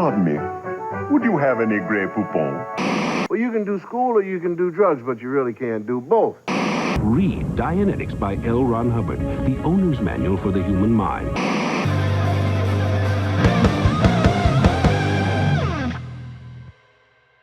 Pardon me. Would you have any Grey Poupon? Well, you can do school or you can do drugs, but you really can't do both. Read Dianetics by L. Ron Hubbard, the owner's manual for the human mind.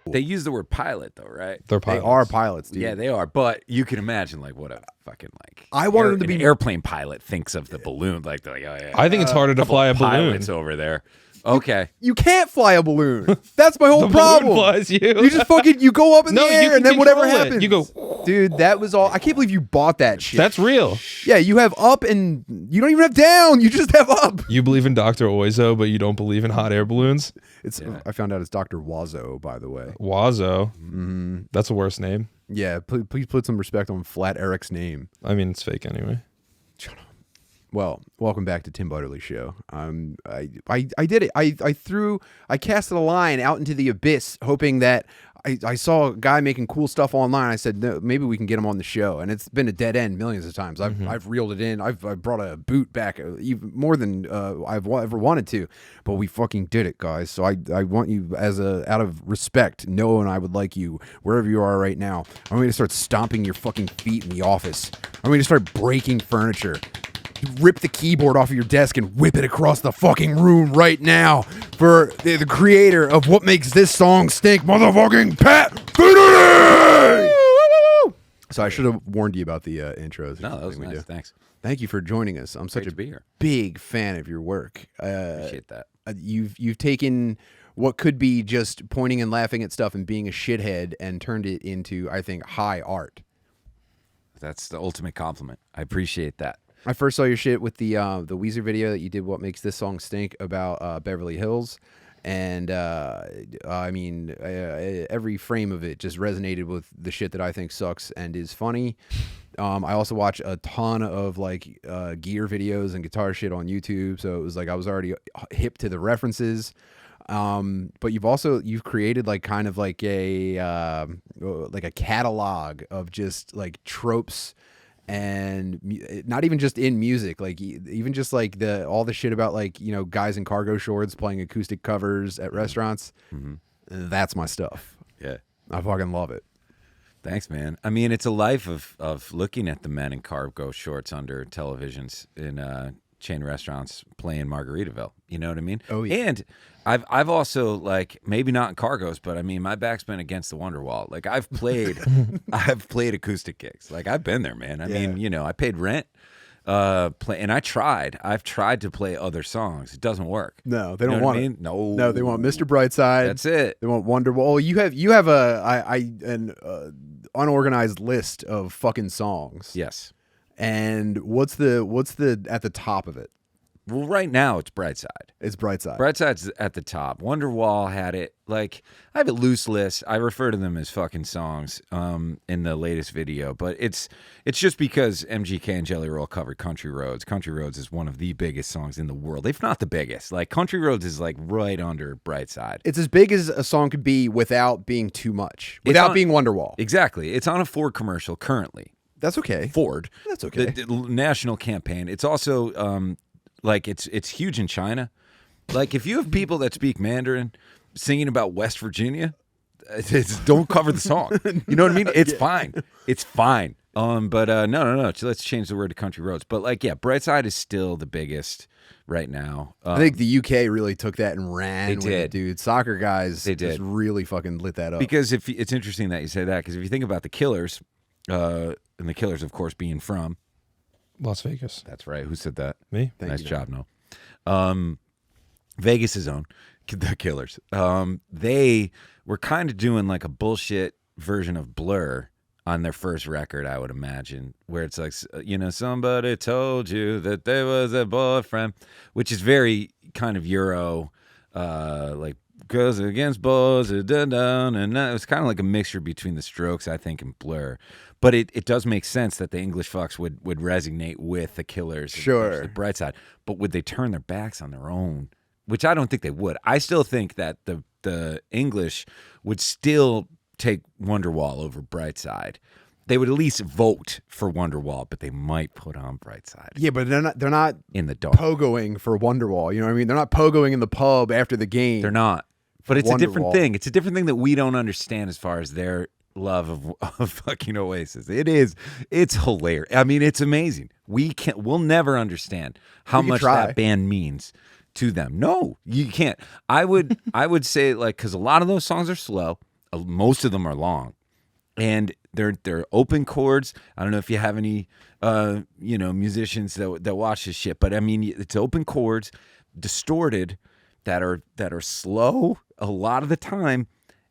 They use the word pilot, though, right? They're pilots. They are pilots, dude. Yeah, they are. But you can imagine, like, what a fucking, like... I wanted them to an be... airplane pilot thinks of the balloon. Like, they're like, oh, yeah. I think it's harder to fly a balloon. Pilots over there. Okay. You can't fly a balloon. That's my whole The problem. balloon flies you. You just fucking, you go up in the you air can and then whatever control it. happens. You go... Dude, that was all. I can't believe you bought that shit. That's real. Yeah, you have up and you don't even have down. You just have up. You believe in Dr. Oizo, but you don't believe in hot air balloons? It's. Yeah. I found out it's Dr. Wazo, by the way. Wazo. Mm-hmm. That's a worse name. Yeah, please put some respect on Flat Eric's name. I mean, it's fake anyway. Shut up. Well, welcome back to Tim Butterly Show. I did it. I casted a line out into the abyss, hoping that I saw a guy making cool stuff online. I said, no, maybe we can get him on the show, and it's been a dead end millions of times. I've reeled it in. I've brought a boot back even more than I've ever wanted to, but we fucking did it, guys. So I want you, as out of respect, Noah and I would like you wherever you are right now. I'm going to start stomping your fucking feet in the office. I'm going to start breaking furniture. Rip the keyboard off of your desk and whip it across the fucking room right now for the creator of what makes this song stink, motherfucking Pat Finnerty! So I should have warned you about the intros. No, that was nice. Thanks. Thank you for joining us. I'm such a big fan of your work. Appreciate that. You've taken what could be just pointing and laughing at stuff and being a shithead and turned it into, I think, high art. That's the ultimate compliment. I appreciate that. I first saw your shit with the Weezer video that you did, What Makes This Song Stink, about Beverly Hills. And, I mean, every frame of it just resonated with the shit that I think sucks and is funny. I also watch a ton of, like, gear videos and guitar shit on YouTube. So it was like I was already hip to the references. But you've created, like, kind of like a catalog of just, like, tropes. And not even just in music, like even just like all the shit about, like, you know, guys in cargo shorts playing acoustic covers at restaurants. Mm-hmm. That's my stuff. Yeah, I fucking love it. Thanks, man. I mean, it's a life of looking at the men in cargo shorts under televisions in chain restaurants playing Margaritaville. You know what I mean? Oh yeah. And I've also, like, maybe not in cargos, but I mean, my back's been against the Wonderwall. Like, I've played acoustic gigs. Like, I've been there, man. I mean, you know, I paid rent. And I've tried to play other songs. It doesn't work. No, they don't want it. No, they want Mr. Brightside. That's it. They want Wonderwall. You have an unorganized list of fucking songs. Yes. And what's the at the top of it? Well, right now it's Brightside. It's Brightside. Brightside's at the top. Wonderwall had it. Like, I have a loose list. I refer to them as fucking songs in the latest video, but it's just because MGK and Jelly Roll covered Country Roads. Country Roads is one of the biggest songs in the world, if not the biggest. Like, Country Roads is, like, right under Brightside. It's as big as a song could be without being too much, without being Wonderwall. Exactly. It's on a Ford commercial currently. That's okay. Ford. That's okay. The national campaign. It's also like it's huge in China. Like, if you have people that speak Mandarin singing about West Virginia, don't cover the song. You know what I mean? It's fine. It's fine. But no. Let's change the word to Country Roads. But, like, yeah, Brightside is still the biggest right now. I think the UK really took that and ran with it, dude. Soccer guys just really fucking lit that up. Because it's interesting that you say that, because if you think about the Killers, and the Killers, of course, being from Las Vegas. That's right. Who said that? Me. Nice job, no. Vegas' own, the Killers. They were kind of doing, like, a bullshit version of Blur on their first record, I would imagine, where it's like, you know, somebody told you that there was a boyfriend, which is very kind of Euro, like, goes against boys, and it was kind of like a mixture between the Strokes, I think, and Blur. But it does make sense that the English fucks would resonate with the Killers. Sure. The Brightside. But would they turn their backs on their own? Which I don't think they would. I still think that the English would still take Wonderwall over Brightside. They would at least vote for Wonderwall, but they might put on Brightside. Yeah, but they're not in the dark pogoing for Wonderwall. You know what I mean? They're not pogoing in the pub after the game. They're not. But it's a different Wonderwall. thing. It's a different thing that we don't understand as far as their love of fucking Oasis. It's hilarious. I mean, it's amazing. We'll never understand how We could much try. that band means to them. No, you can't. I would say, like, because a lot of those songs are slow. Most of them are long, and they're open chords. I don't know if you have any musicians that watch this shit, but I mean, it's open chords, distorted, that are slow a lot of the time,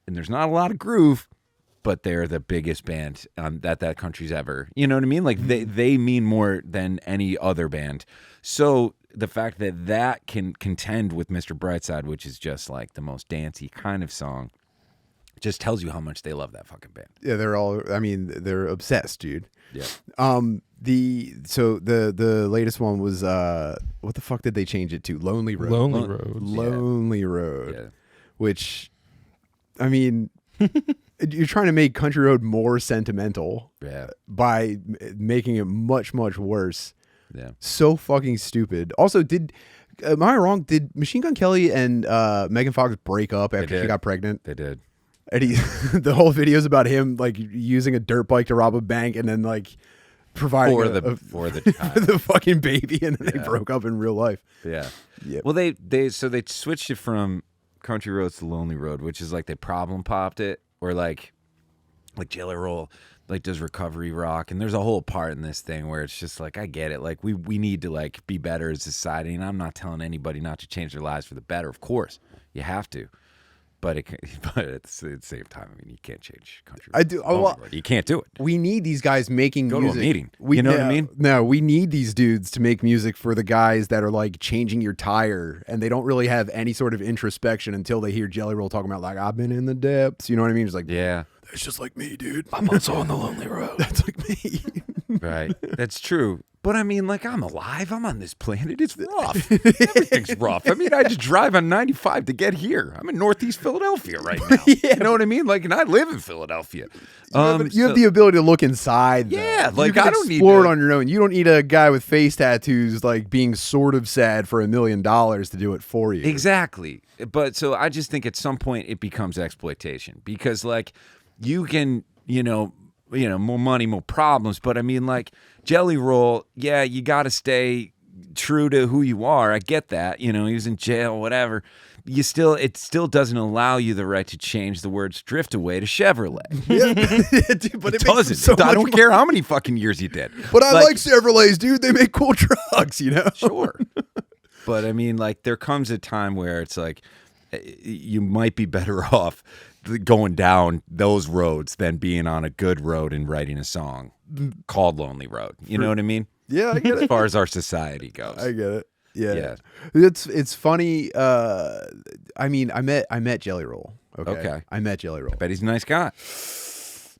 and there's not a lot of groove, but they're the biggest band that country's ever. You know what I mean? Like they mean more than any other band. So the fact that can contend with Mr. Brightside, which is just like the most dancey kind of song, just tells you how much they love that fucking band. Yeah, they're obsessed, dude. Yeah. The latest one was what the fuck did they change it to? Lonely Road. Lonely Road. Lonely Road. Yeah. Which, I mean, you're trying to make Country Road more sentimental Yeah. by making it much, much worse. Yeah. So fucking stupid. Also, am I wrong? Did Machine Gun Kelly and Megan Fox break up after she did. got pregnant? They did. And the whole video is about him like using a dirt bike to rob a bank and then like providing For the child. the fucking baby, and then they Yeah. broke up in real life. Yeah. Yep. Well, they switched it from Country Roads to Lonely Road, which is like they problem popped it, or like Jelly Roll like does recovery rock, and there's a whole part in this thing where it's just like, I get it, like we need to like be better as a society, and I'm not telling anybody not to change their lives for the better. Of course, you have to. But at the same time, I mean, you can't change country. I do. Lonely Well, Road. You can't do it. we need these guys making Go to a music. meeting. You know what I mean? No, we need these dudes to make music for the guys that are like changing your tire, and they don't really have any sort of introspection until they hear Jelly Roll talking about like, I've been in the depths. You know what I mean? It's like, Yeah. that's just like me, dude. I'm also on the Lonely Road. That's like me. Right. That's true. But I mean, like, I'm alive. I'm on this planet. It's rough. Everything's rough. I mean, I just drive on 95 to get here. I'm in Northeast Philadelphia right now. You know what I mean? Like, and I live in Philadelphia. You have the ability to look inside. Though. Yeah, You like, can I don't need explore to- it on your own. You don't need a guy with face tattoos like being sort of sad for $1 million to do it for you. Exactly. But so I just think at some point it becomes exploitation, because like you can, more money, more problems. But I mean, like Jelly Roll, yeah, you got to stay true to who you are. I get that. He was in jail, whatever. It still doesn't allow you the right to change the words "drift away" to Chevrolet. Yeah. Dude, but It makes doesn't. so I much don't care how many fucking years you did. But I like Chevrolets, dude. They make cool trucks, Sure. But I mean, like, there comes a time where it's like you might be better off going down those roads than being on a good road and writing a song called Lonely Road. You know what I mean? Yeah, I get As it. far as our society goes. I get it. Yeah. Yeah. It's funny. I mean, I met Jelly Roll. Okay. I met Jelly Roll. Bet he's a nice guy.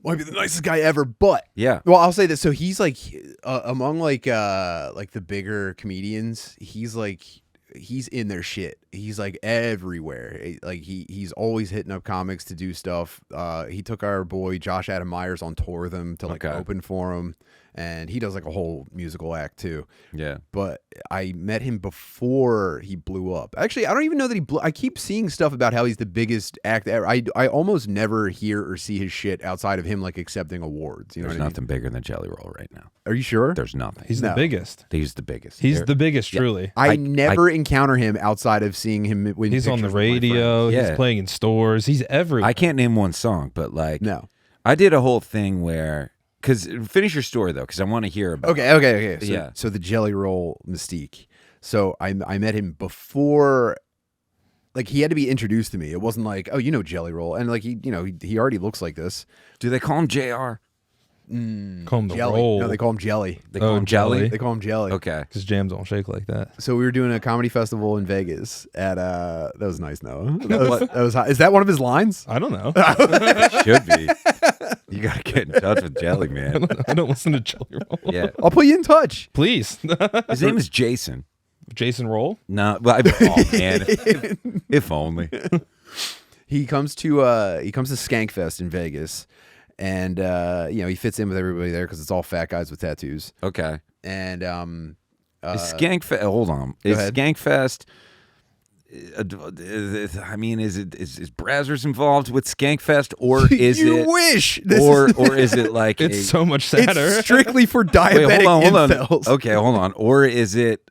Might be the nicest guy ever, but Yeah. well, I'll say this. So he's like among like the bigger comedians. He's in their shit. He's like everywhere. Like he's always hitting up comics to do stuff. He took our boy Josh Adam Myers on tour with him to like Okay. open for him, and he does like a whole musical act too. Yeah. But I met him before he blew up. Actually, I don't even know that he blew. I keep seeing stuff about how he's the biggest act ever. I almost never hear or see his shit outside of him like accepting awards. You know There's what I mean? nothing bigger than Jelly Roll right now. Are you sure? There's nothing. He's No. the biggest. He's the biggest. He's There- the biggest, truly. I never encounter him outside of seeing him when He's on the pictures with my radio. Yeah. He's playing in stores. He's everywhere. I can't name one song, but like, friends. No. I did a whole thing where, because finish your story though, because I want to hear about. Okay. So, Yeah. So the Jelly Roll mystique. So I met him before. Like he had to be introduced to me. It wasn't like, oh, Jelly Roll, and like he already looks like this. Do they call him JR? Call him the Jelly. roll. No, they call him Jelly. They call Oh, him Jelly. Jelly. They call him Jelly. Okay. Because jams don't shake like that. So we were doing a comedy festival in Vegas at that was nice, Noah. That was hot. Is that one of his lines? I don't know. Should be. You gotta get in touch with Jelly, man. I don't listen to Jelly Roll. Yeah. I'll put you in touch. Please. His name is Jason. Jason Roll? No, but oh man, if only. He comes to Skankfest in Vegas, and he fits in with everybody there because it's all fat guys with tattoos. Okay. And Is Skankfest? Hold on. Is ahead. Skankfest? I mean, is Brazzers involved with Skankfest, or is you it wish or is it like It's so much sadder. it's strictly for Wait, diabetic hold on. infels. Okay, hold on. Or is it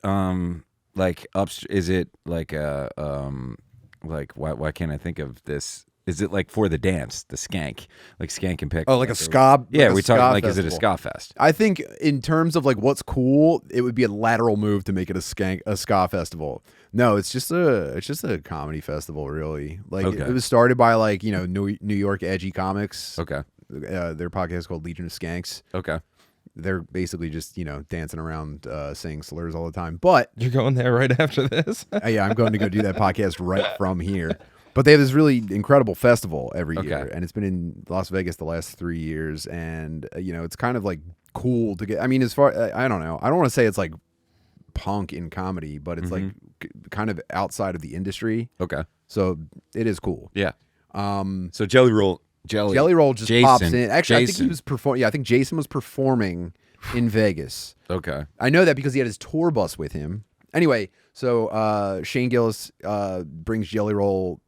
like is it like like why can't I think of this? Is it like for the dance, the skank, like skank and pick? Oh, like a ska. Yeah, like a we talking ska like is it a festival. ska fest? I think in terms of like what's cool, it would be a lateral move to make it a ska festival. No, it's just a comedy festival, really. Like Okay. it was started by like New York edgy comics. Okay, Their podcast is called Legion of Skanks. okay. They're basically just dancing around saying slurs all the time. But You're going there right after this. yeah, I'm going to go do that podcast right from here. But they have this really incredible festival every Okay. year, and it's been in Las Vegas the last 3 years, and it's kind of like cool to get. I mean, as far I don't know, I don't want to say it's like punk in comedy, but it's like kind of outside of the industry, Okay. so it is cool. Yeah. So Jelly Roll just Jason, pops in. Actually, I think he Jason. was performing. Yeah, I think Jason was performing in Vegas. Okay. I know that because he had his tour bus with him. Anyway, so Shane Gillis brings Jelly Roll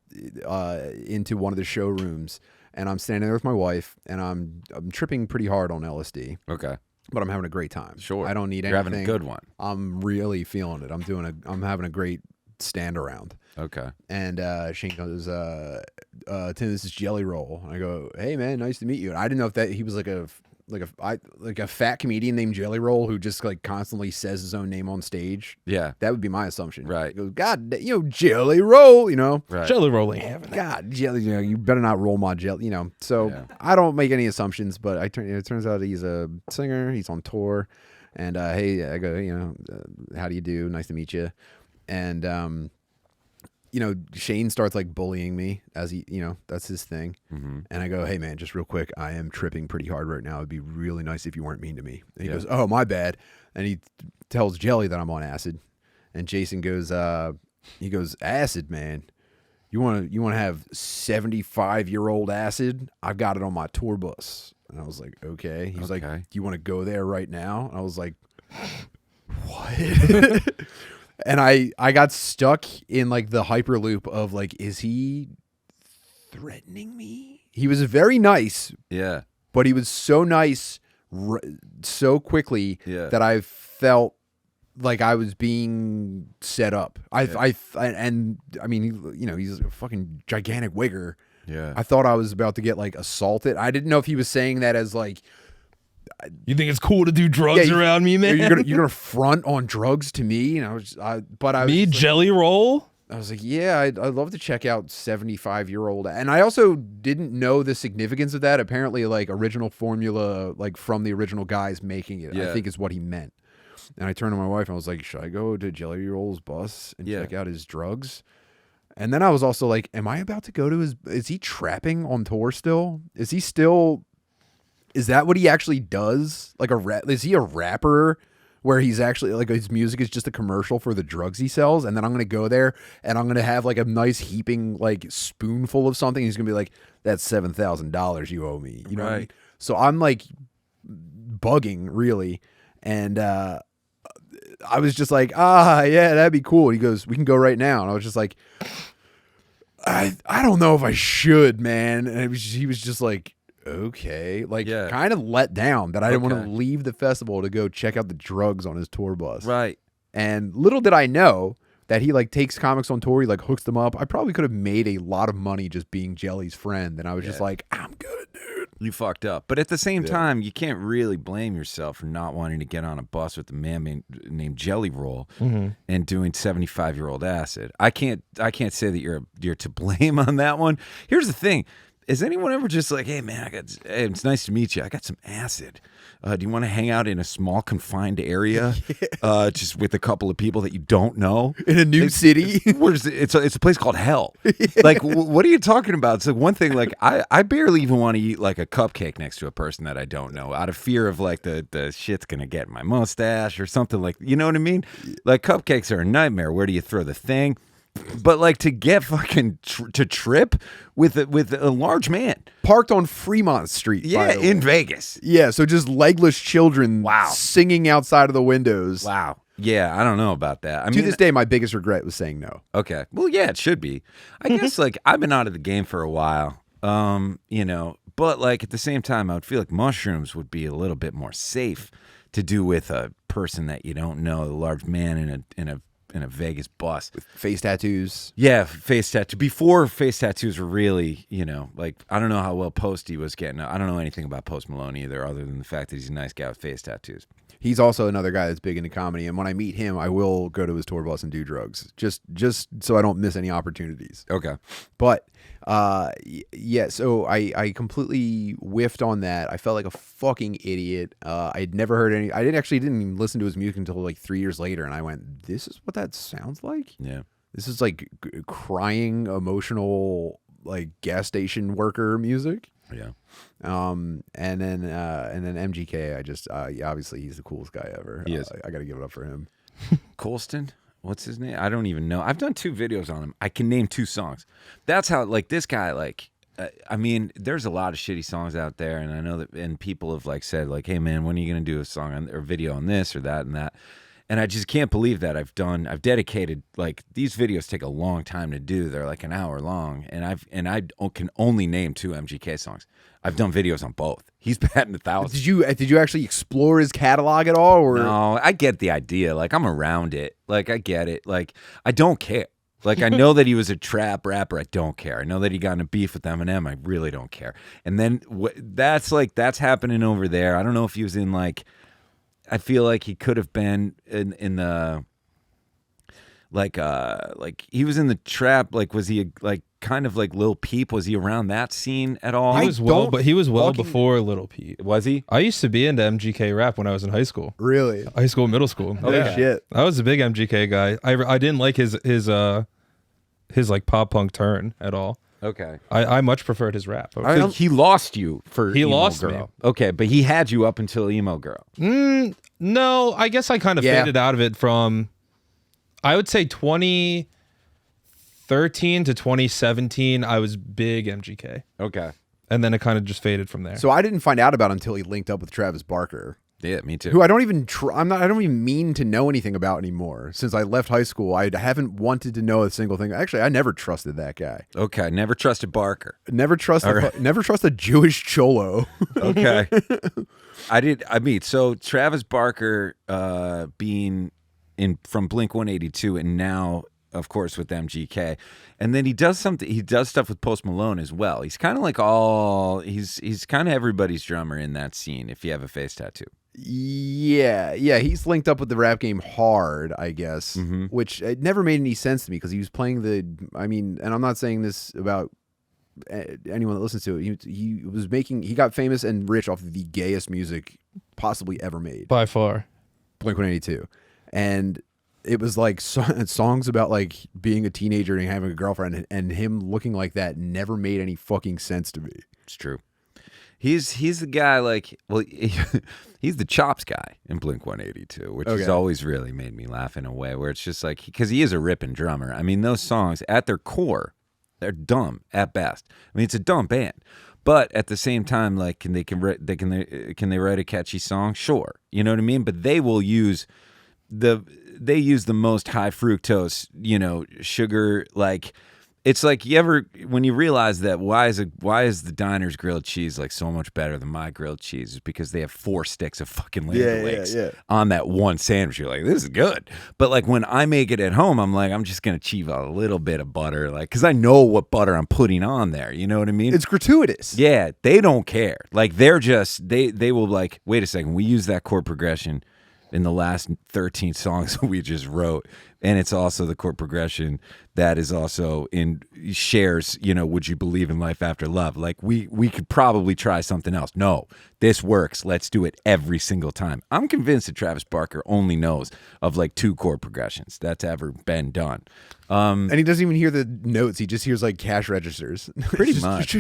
into one of the showrooms, and I'm standing there with my wife, and I'm tripping pretty hard on LSD, Okay. but I'm having a great time. Sure. I don't need You're anything. having a good one. I'm really feeling it. I'm having a great stand around. Okay. And Shane goes, Tim, this is Jelly Roll. And I go, hey man, nice to meet you. And I didn't know if he was like a fat comedian named Jelly Roll who just like constantly says his own name on stage. Yeah. That would be my assumption. Right. He goes, God, Jelly Roll, Right. Jelly rolling heaven. God, Jelly, you better not roll my jelly, So Yeah. I don't make any assumptions, but it turns out he's a singer. He's on tour, and hey, I go, how do you do? Nice to meet you. And Shane starts like bullying me as he, that's his thing. Mm-hmm. And I go, hey man, just real quick, I am tripping pretty hard right now. It'd be really nice if you weren't mean to me. And he Yeah. goes, oh, my bad. And he tells Jelly that I'm on acid. And Jason goes, he goes, acid, man. You want to have 75-year-old acid? I've got it on my tour bus. And I was like, okay. He's like, Okay. do you want to go there right now? And I was like, what? And I got stuck in like the hyperloop of like, is he threatening me? He was very nice, Yeah. but he was so nice so quickly Yeah. that I felt like I was being set up. And I mean, he's a fucking gigantic wigger. Yeah. I thought I was about to get like assaulted. I didn't know if he was saying that as like, You think it's cool to do drugs around me, man? you're gonna front on drugs to me? And I was Me, just Jelly Roll? I was like, yeah, I'd love to check out 75-year-old. And I also didn't know the significance of that. Apparently, like original formula, like from the original guys making it, Yeah. I think is what he meant. And I turned to my wife and I was like, should I go to Jelly Roll's bus and Yeah. check out his drugs? And then I was also like, am I about to go to is he trapping on tour still? Is that what he actually does? Like is he a rapper where he's actually like his music is just a commercial for the drugs he sells? And then I'm going to go there and I'm going to have like a nice heaping like spoonful of something. He's going to be like, that's $7,000 you owe me. You know what I mean? Right. So I'm like bugging really. And, I was just like, yeah, that'd be cool. He goes, we can go right now. And I was just like, I don't know if I should, man. And he was just like, okay, like Yeah. kind of let down that I didn't want Okay. to leave the festival to go check out the drugs on his tour bus. Right. And little did I know that he like takes comics on tour, he like hooks them up. I probably could have made a lot of money just being Jelly's friend. And I was just Yeah. like, I'm good, dude. You fucked up. But at the same time, you can't really blame yourself for not wanting to get on a bus with a man named Jelly Roll and doing 75-year-old acid. I can't say that you're to blame on that one. Here's the thing. Is anyone ever just like, hey man, hey, it's nice to meet you. I got some acid. Do you want to hang out in a small confined area, just with a couple of people that you don't know In a new city. It's a place called hell. Like, what are you talking about? It's like one thing. Like, I barely even want to eat like a cupcake next to a person that I don't know, out of fear of like the shit's gonna get in my mustache or something. Like, you know what I mean? Like, cupcakes are a nightmare. Where do you throw the thing? But like to get fucking to trip with a large man, Parked on Fremont Street. by the way. in Vegas. Yeah, so just legless children Wow. singing outside of the windows. Wow. Yeah, I don't know about that. I To mean, this day, my biggest regret was saying no. okay. Well, yeah, it should be. I guess like I've been out of the game for a while. You know, but like at the same time, I would feel like mushrooms would be a little bit more safe to do with a person that you don't know, a large man in a Vegas bus. Face tattoos. Yeah, face tattoo. Before face tattoos were really, you know, like I don't know how well Posty was getting. I don't know anything about Post Malone either, other than the fact that he's a nice guy with face tattoos. He's also another guy that's big into comedy, and when I meet him, I will go to his tour bus and do drugs, just so I don't miss any opportunities. Okay. But yeah, so I completely whiffed on that. I felt like a fucking idiot. I'd never heard any. I didn't even listen to his music until like 3 years later, and I went, "This is what that sounds like." Yeah. This is like crying, emotional, like gas station worker music. Yeah. And then MGK, I just yeah, obviously he's the coolest guy ever. He is. I got to give it up for him. Colston? What's his name? I don't even know. I've done 2 videos on him. I can name 2 songs. That's how, like, this guy, like, I mean, there's a lot of shitty songs out there, and I know that, and people have, like, said, like, hey, man, when are you going to do a song on, or video on this or that and that? And I just can't believe that I've dedicated, like, these videos take a long time to do. They're like an hour long, and I can only name 2 MGK songs. I've done videos on both. He's batting 1,000. Did you actually explore his catalog at all? Or no, I get the idea. Like, I'm around it. Like, I get it. Like, I don't care. Like, I know that he was a trap rapper. I don't care. I know that he got in a beef with Eminem. I really don't care. And then that's happening over there. I don't know if he was in, like, I feel like he could have been in the like he was in the trap. Like, was he like kind of like Lil Peep? Was he around that scene at all? He was well before Lil Peep. Was he? I used to be into MGK rap when I was in high school. Really? High school, middle school. Holy shit! I was a big MGK guy. I didn't like his like pop punk turn at all. Okay. I much preferred his rap. So he lost you for He Emo lost Girl. me. Okay, but he had you up until Emo Girl. No, I guess I kind of faded out of it from, I would say 2013 to 2017. I was big MGK, Okay. and then it kind of just faded from there. So I didn't find out about him until he linked up with Travis Barker, Yeah, me too. who I don't even I don't even mean to know anything about anymore. Since I left high school, I haven't wanted to know a single thing. Actually, I never trusted that guy. Okay, never trusted Barker. Never trust a Jewish cholo. Okay. So Travis Barker being from Blink-182 and now, of course, with MGK. And then he does stuff with Post Malone as well. He's kind of like he's kind of everybody's drummer in that scene if you have a face tattoo. Yeah, he's linked up with the rap game hard, I guess, which it never made any sense to me because he was playing and I'm not saying this about anyone that listens to it. He got famous and rich off of the gayest music possibly ever made. By far. Blink-182. And it was like songs about like being a teenager and having a girlfriend, and him looking like that never made any fucking sense to me. It's true. He's the guy, like, well, he's the chops guy in Blink-182, which has always really made me laugh in a way where it's just like, because he is a ripping drummer. I mean, those songs at their core, they're dumb at best. I mean, it's a dumb band, but at the same time, like, can they write a catchy song? Sure, you know what I mean. But they will use the most high fructose, sugar, like. It's like when you realize that why is the diner's grilled cheese like so much better than my grilled cheese is because they have 4 sticks of fucking Land O'Lakes on that one sandwich. You're like, this is good. But like when I make it at home, I'm like, I'm just gonna achieve a little bit of butter, like because I know what butter I'm putting on there. You know what I mean? It's gratuitous. Yeah, they don't care. Like they're just they will like, wait a second, we use that chord progression in the last 13 songs we just wrote. And it's also the chord progression that is also in shares, would you believe in life after love? Like we could probably try something else. No, this works. Let's do it every single time. I'm convinced that Travis Barker only knows of like 2 chord progressions that's ever been done. And he doesn't even hear the notes. He just hears like cash registers. Pretty much.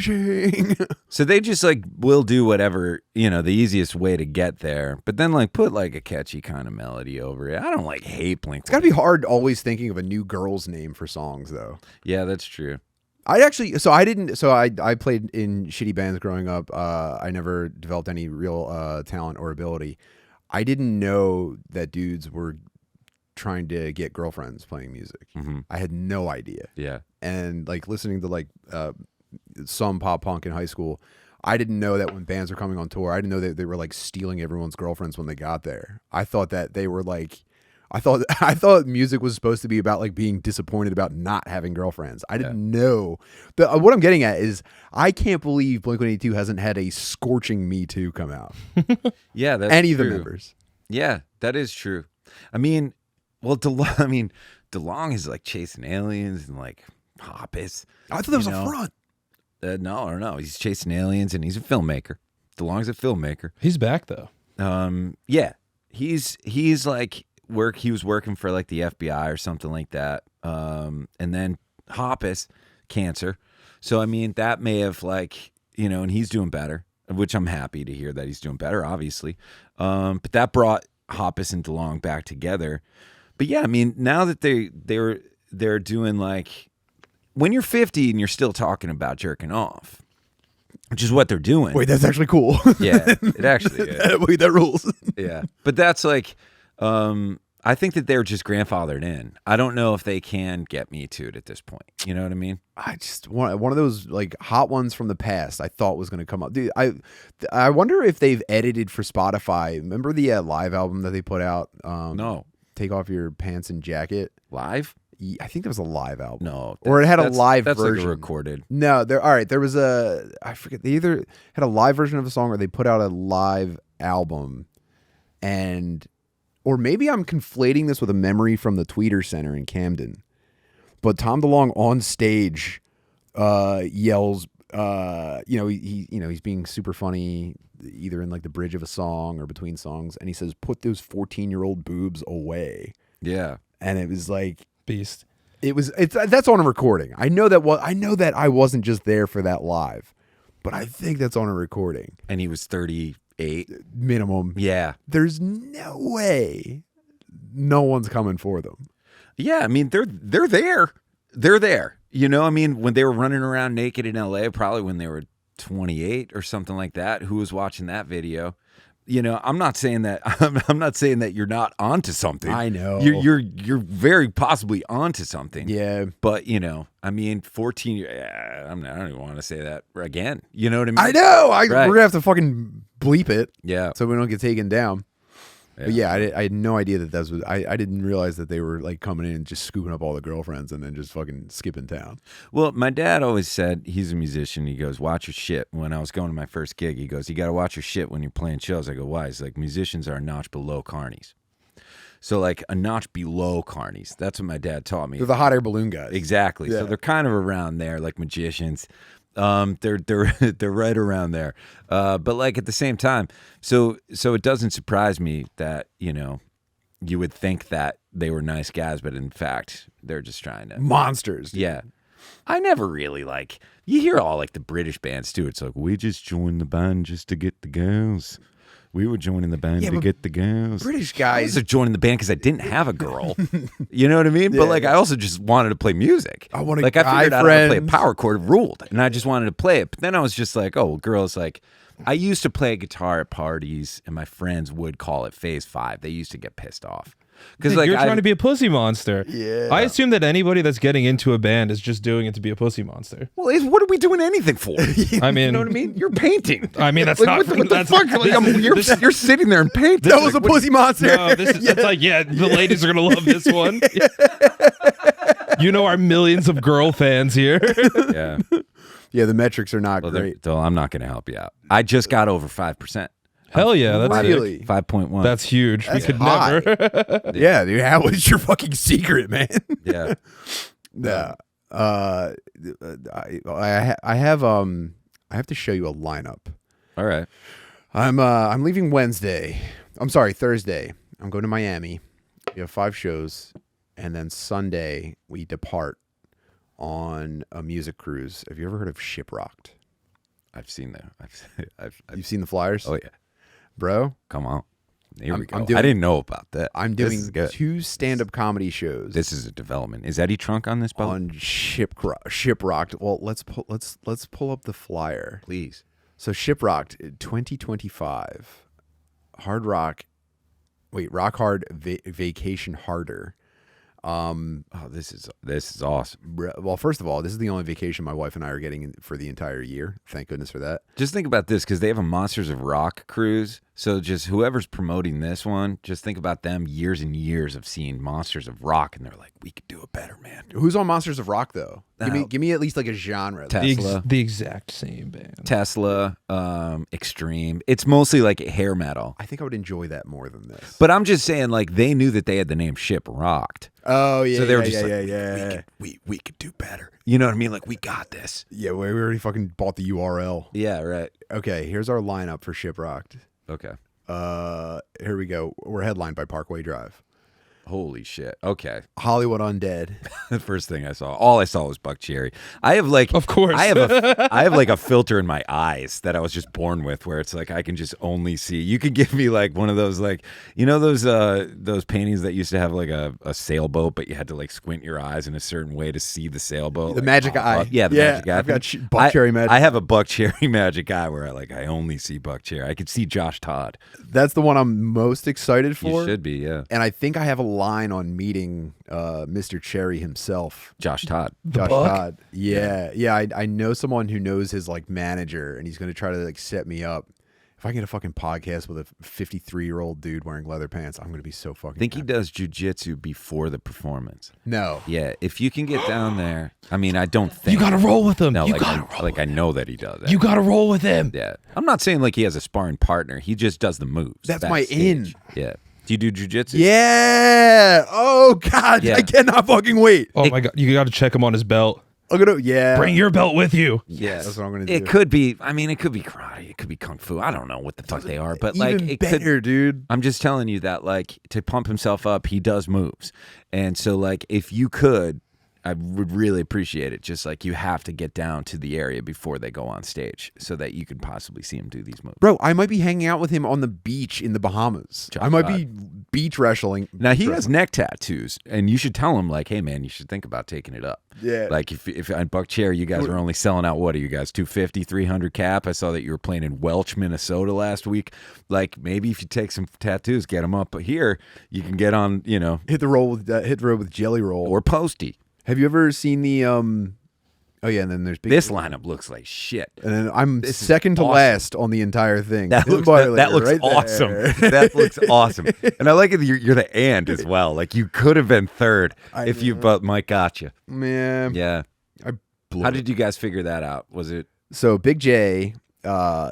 So they just like will do whatever, the easiest way to get there. But then like put like a catchy kind of melody over it. I don't like hate Blink. It's got to be hard always thinking of a new girl's name for songs though. Yeah, that's true. I played in shitty bands growing up. I never developed any real talent or ability. I didn't know that dudes were trying to get girlfriends playing music. Mm-hmm. I had no idea. Yeah. And like listening to like some pop punk in high school, I didn't know that when bands were coming on tour, I didn't know that they were like stealing everyone's girlfriends when they got there. I thought that they were like, I thought music was supposed to be about like being disappointed about not having girlfriends. I didn't know. What I'm getting at is I can't believe Blink-182 hasn't had a scorching Me Too come out. Yeah, that's Any of true. the members. Yeah, that is true. I mean, well, DeLonge is like chasing aliens and like Hoppus. I thought that was a front. No. He's chasing aliens and he's a filmmaker. DeLonge's a filmmaker. He's back though. Yeah, he's like he was working for like the FBI or something like that. And then Hoppus, cancer. So I mean, that may have like, you know, and he's doing better, which I'm happy to hear that he's doing better, obviously. But that brought Hoppus and DeLonge back together. But yeah, I mean, now that they're doing like, when you're 50 and you're still talking about jerking off, which is what they're doing. Wait, that's actually cool. Yeah, it actually is. Wait, that rules. Yeah, but that's like, I think that they're just grandfathered in. I don't know if they can get Me Too'd at this point. You know what I mean? I just one of those like hot ones from the past I thought was going to come up. Dude, I wonder if they've edited for Spotify. Remember the live album that they put out? No. Take Off Your Pants and Jacket. Live? I think that was a live album. No. Or it had a live that's version. That's like a recorded. No, all right. There was I forget, they either had a live version of a song or they put out a live album. Or maybe I'm conflating this with a memory from the Tweeter Center in Camden. But Tom DeLonge on stage yells, he's being super funny either in like the bridge of a song or between songs, and he says, "Put those 14-year-old boobs away." Yeah. And it was like Beast. That's on a recording. I know that I wasn't just there for that live, but I think that's on a recording. And he was 38 minimum. Yeah. There's no way no one's coming for them. Yeah, I mean, they're there. They're there. You know, I mean, when they were running around naked in LA, probably when they were 28 or something like that, who was watching that video? You know, I'm not saying that I'm not saying that you're not onto something. I know. You're very possibly onto something. Yeah. But, you know, I mean, 14 I don't even want to say that again. You know what I mean? I know. Right. We're going to have to fucking bleep it. Yeah. So we don't get taken down. But yeah, I had no idea that was. I didn't realize that they were like coming in and just scooping up all the girlfriends and then just fucking skipping town. Well, my dad always said, he's a musician. He goes, watch your shit. When I was going to my first gig, he goes, you got to watch your shit when you're playing shows. I go, why? He's like, musicians are a notch below carnies. So like a notch below carnies. That's what my dad taught me. They're the hot air balloon guys. Exactly. Yeah. So they're kind of around there, like magicians. They're right around there. But like at the same time, so it doesn't surprise me that, you know, you would think that they were nice guys, but in fact, they're just trying to monsters. Dude. Yeah. I never really like, you hear all like the British bands too. It's like, we just joined the band just to get the girls. We were joining the band to get the girls. British I guys was joining the band because I didn't have a girl. You know what I mean? But like, I also just wanted to play music. I want like, I figured out how to play a power chord, ruled, and I just wanted to play it. But then I was just like, oh, girls, like, I used to play guitar at parties, and my friends would call it Phase 5. They used to get pissed off. Because like, you're trying to be a pussy monster. Yeah. I assume that anybody that's getting into a band is just doing it to be a pussy monster. Well, what are we doing anything for? I mean, you know what I mean? You're painting. I mean, that's like, not what the fuck? Like, you're sitting there and painting. That was a pussy monster. No, it's like, yeah, the ladies are gonna love this one. You know, our millions of girl fans here. Yeah. Yeah, the metrics are not great. So I'm not going to help you out. I just got over 5%. Hell yeah, that's really 5.1. That's huge. That's we could high. never. Yeah, dude, how was your fucking secret, man? Yeah. No. I have to show you a lineup. All right. I'm leaving Wednesday. I'm sorry, Thursday. I'm going to Miami. We have 5 shows, and then Sunday we depart on a music cruise. Have you ever heard of ShipRocked? I've seen that. You've seen the flyers? Oh yeah, bro. come on. Here we go. I'm doing- I didn't know about that. I'm This doing is good. 2 stand-up comedy shows. This is a development. Is Eddie Trunk on this boat? on ShipRocked. Well, let's pull up the flyer. Please. So ShipRocked 2025, Hard Rock Wait, Rock Hard Vacation Harder. Oh, this is awesome. Well, first of all, this is the only vacation my wife and I are getting for the entire year. Thank goodness for that. Just think about this, because they have a Monsters of Rock cruise. So just whoever's promoting this one, just think about them years and years of seeing Monsters of Rock, and they're like, we could do it better, man. Who's on Monsters of Rock though? Give me at least like a genre. Tesla. The exact same band. Tesla, Extreme. It's mostly like hair metal. I think I would enjoy that more than this. But I'm just saying, like, they knew that they had the name ShipRocked. Oh yeah, So they were yeah, just yeah, like, we could do better. You know what I mean? Like, we got this. Yeah, we already fucking bought the URL. Yeah, right. Okay, here's our lineup for ShipRocked. Okay. Here we go. We're headlined by Parkway Drive, Holy shit. Okay. Hollywood Undead. The first thing I saw, all I saw was Buck Cherry. I have like, Of course. I have like a filter in my eyes that I was just born with, where it's like I can just only see. You could give me like one of those, like, you know, those paintings that used to have like a sailboat, but you had to like squint your eyes in a certain way to see the sailboat. The like, magic eye. Yeah, the magic eye. I've got Buck Cherry magic. I have a Buck Cherry magic eye where I only see Buck Cherry. I could see Josh Todd. That's the one I'm most excited for. You should be, yeah. And I think I have a line on meeting Mr. Cherry himself. Josh Todd. Josh Buck? Todd. Yeah. I know someone who knows his like manager, and he's going to try to like set me up. If I get a fucking podcast with a 53-year-old dude wearing leather pants, I'm going to be so fucking I think he happy. does jujitsu before the performance. No. Yeah, if you can get down there. I mean, I don't think You got to roll with him. No, you like, got to roll. I know that he does that. You got to roll with him. Yeah, I'm not saying like he has a sparring partner. He just does the moves. That's my backstage. in. Yeah. Do you do jujitsu? Yeah. Oh God. Yeah. I cannot fucking wait. Oh my God. You got to check him on his belt. I'm gonna. Yeah. Bring your belt with you. Yes. That's what I'm gonna do. It could be. I mean, it could be karate. It could be kung fu. I don't know what the fuck they are, but like Even it better, could. dude. I'm just telling you that, like, to pump himself up, he does moves, and so like if you could, I would really appreciate it. Just like you have to get down to the area before they go on stage, so that you can possibly see him do these moves. Bro, I might be hanging out with him on the beach in the Bahamas. I might be beach wrestling. Now he has neck tattoos, and you should tell him like, "Hey man, you should think about taking it up." Yeah. Like if on Buck Cherry, you guys are only selling out. What are you guys 250, 300 cap? I saw that you were playing in Welch, Minnesota last week. Like maybe if you take some tattoos, get them up here, you can get on. You know, hit the road with Jelly Roll. or Posty. Have you ever seen the Oh yeah, and then there's Big This lineup looks like shit. and then I'm This is second to awesome. last on the entire thing. That looks Boiler that looks right awesome. there. That looks awesome. And I like it that you're the and as well. Like you could have been third if you but Mike got you. Man, Yeah. I blew How it. did you guys figure that out? Was it So Big J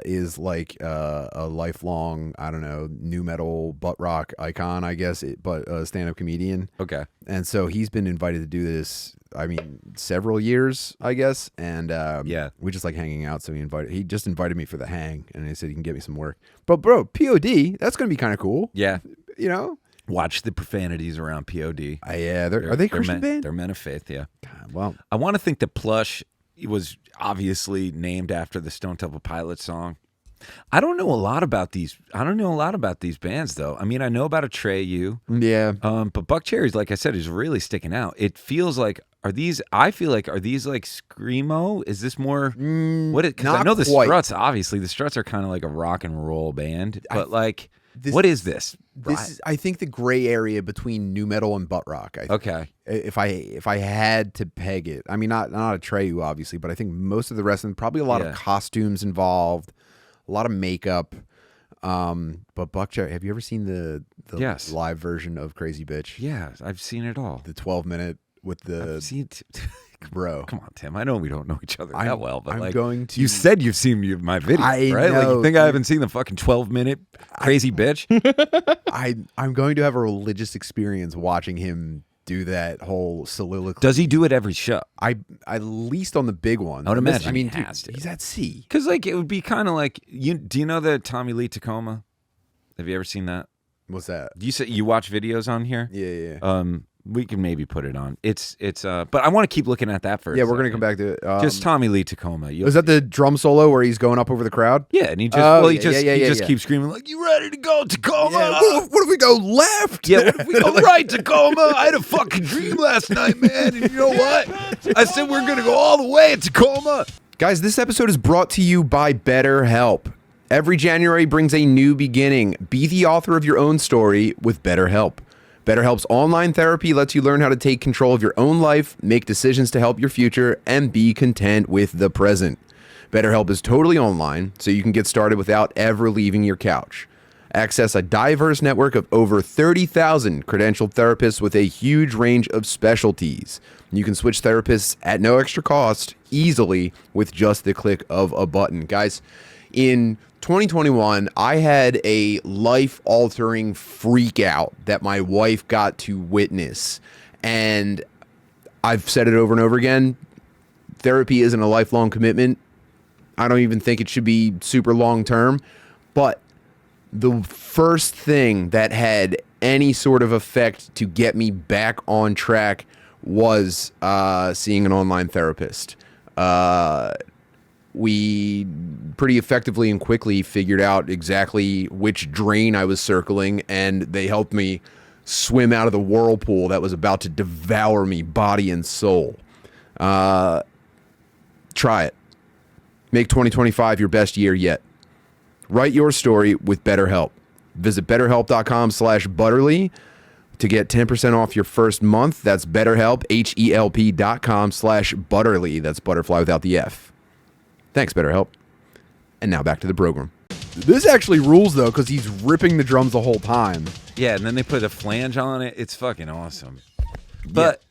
is like a lifelong, I don't know, new metal butt rock icon, I guess, but a stand-up comedian. okay? And so he's been invited to do this, I mean, several years, I guess. And Yeah. we just like hanging out. So he just invited me for the hang, and he said he can get me some work. But bro, POD, that's gonna be kind of cool. Yeah. You know? Watch the profanities around POD. Yeah, are they Christian band? They're men of faith, yeah. Well, I want to think that Plush was obviously named after the Stone Temple Pilots song. I don't know a lot about these. I don't know a lot about these bands, though. I mean, I know about Atreyu. yeah. But Buck Cherry's, like I said, is really sticking out. It feels like are these like screamo? Is this more what? Because I not know the quite. Struts. Obviously, the Struts are kind of like a rock and roll band. But this- what is this? This is, I think, the gray area between new metal and butt rock. Okay. If I had to peg it, I mean, not Atreyu, obviously, but I think most of the rest of them, probably a lot Yeah. of costumes involved, a lot of makeup. But Buck Cherry, have you ever seen the Yes. live version of Crazy Bitch? Yeah, I've seen it all. The 12-minute with the I've seen bro. Come on, Tim. I know we don't know each other that well, but I'm like going to- you said you've seen my video, I right? Like know, you think I dude. haven't seen the fucking 12-minute crazy bitch? I'm going to have a religious experience watching him do that whole soliloquy. Does he do it every show? At least on the big one. I would And this- imagine I mean, he has to. he's at sea. Because like it would be kind of like do you know the Tommy Lee Tacoma? Have you ever seen that? What's that? You say you watch videos on here? Yeah. We can maybe put it on. It's but I want to keep looking at that first. Yeah, we're gonna come back to it. Just Tommy Lee Tacoma. Is that the drum solo where he's going up over the crowd? Yeah, and he just Oh, he yeah, just yeah. keeps screaming like, "You ready to go, Tacoma?" Yeah, what if we go left? Yeah, what if we go right, Tacoma? I had a fucking dream last night, man, and you know what? I said we're gonna go all the way at Tacoma. Guys, this episode is brought to you by BetterHelp. Every January brings a new beginning. Be the author of your own story with BetterHelp. BetterHelp's online therapy lets you learn how to take control of your own life, make decisions to help your future, and be content with the present. BetterHelp is totally online, so you can get started without ever leaving your couch. Access a diverse network of over 30,000 credentialed therapists with a huge range of specialties. You can switch therapists at no extra cost easily with just the click of a button. Guys, in 2021, I had a life-altering freak out that my wife got to witness. And I've said it over and over again, therapy isn't a lifelong commitment. I don't even think it should be super long-term. But the first thing that had any sort of effect to get me back on track was seeing an online therapist. We pretty effectively and quickly figured out exactly which drain I was circling, and they helped me swim out of the whirlpool that was about to devour me, body and soul. Try it. Make 2025 your best year yet. Write your story with BetterHelp. Visit BetterHelp.com/Butterly to get 10% off your first month. That's BetterHelp, HELP.com/Butterly. That's butterfly without the F. Thanks, BetterHelp. And now back to the program. This actually rules, though, because he's ripping the drums the whole time. Yeah, and then they put a flange on it. It's fucking awesome. But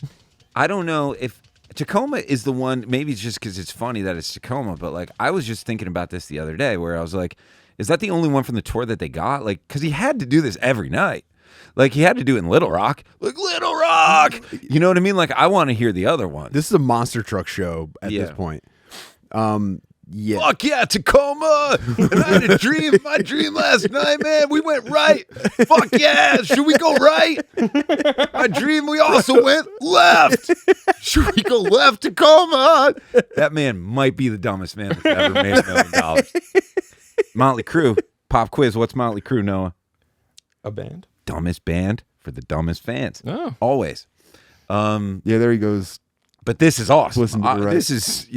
I don't know if Tacoma is the one. Maybe it's just because it's funny that it's Tacoma. But like, I was just thinking about this the other day, where I was like, is that the only one from the tour that they got? Like, because he had to do this every night. Like, he had to do it in Little Rock. Like, Little Rock! You know what I mean? Like, I want to hear the other one. This is a monster truck show at this point. Yeah. Fuck yeah, Tacoma! And I had a dream. My dream last night, man. We went right. Fuck yeah. Should we go right? My dream, we also went left. Should we go left, Tacoma? That man might be the dumbest man that's ever made $1 million. Mötley Crüe. Pop quiz. What's Mötley Crüe, Noah? A band? Dumbest band for the dumbest fans. Oh. Always. Yeah, there he goes. But this is awesome. Listen to the right. This is,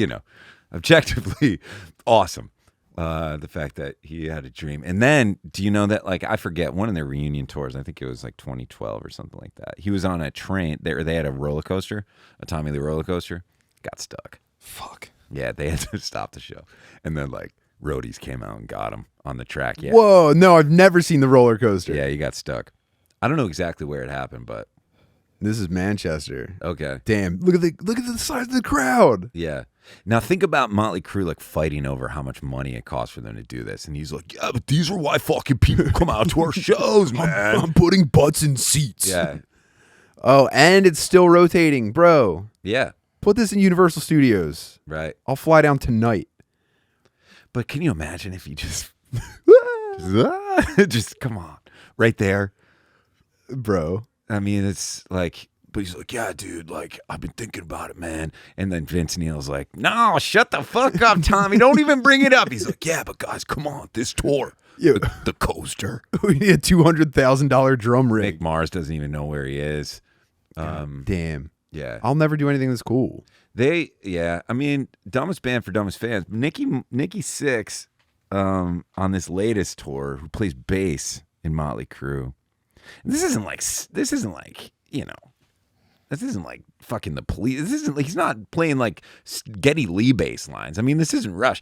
objectively awesome. The fact that he had a dream. And then, do you know that, like, I forget, one of their reunion tours, I think it was like 2012 or something like that. He was on a train. They had a roller coaster, a Tommy Lee roller coaster. Got stuck. Fuck. Yeah, they had to stop the show. And then, like, roadies came out and got him on the track. Yeah. Whoa, no, I've never seen the roller coaster. Yeah, he got stuck. I don't know exactly where it happened, but This is Manchester. okay. Damn, look at the size of the crowd. Yeah. Now think about Mötley Crüe like fighting over how much money it costs for them to do this, and he's like, "Yeah, but these are why fucking people come out to our shows, man." I'm putting butts in seats. Yeah. Oh, and it's still rotating, bro. Yeah. Put this in Universal Studios. Right. I'll fly down tonight. But can you imagine if he just just come on right there, Bro. I mean, it's like. But he's like, "Yeah, dude, like, I've been thinking about it, man." And then Vince Neil's like, "No, shut the fuck up, Tommy. Don't even bring it up." He's like, "Yeah, but guys, come on, this tour. Yeah. The coaster." We need a $200,000 drum rig. Nick Mars doesn't even know where he is. Damn. Yeah. I'll never do anything that's cool. I mean, dumbest band for dumbest fans. Nikki Sixx on this latest tour, who plays bass in Mötley Crüe. And this isn't like fucking the Police. This isn't like, he's not playing like Geddy Lee bass lines. I mean, this isn't Rush.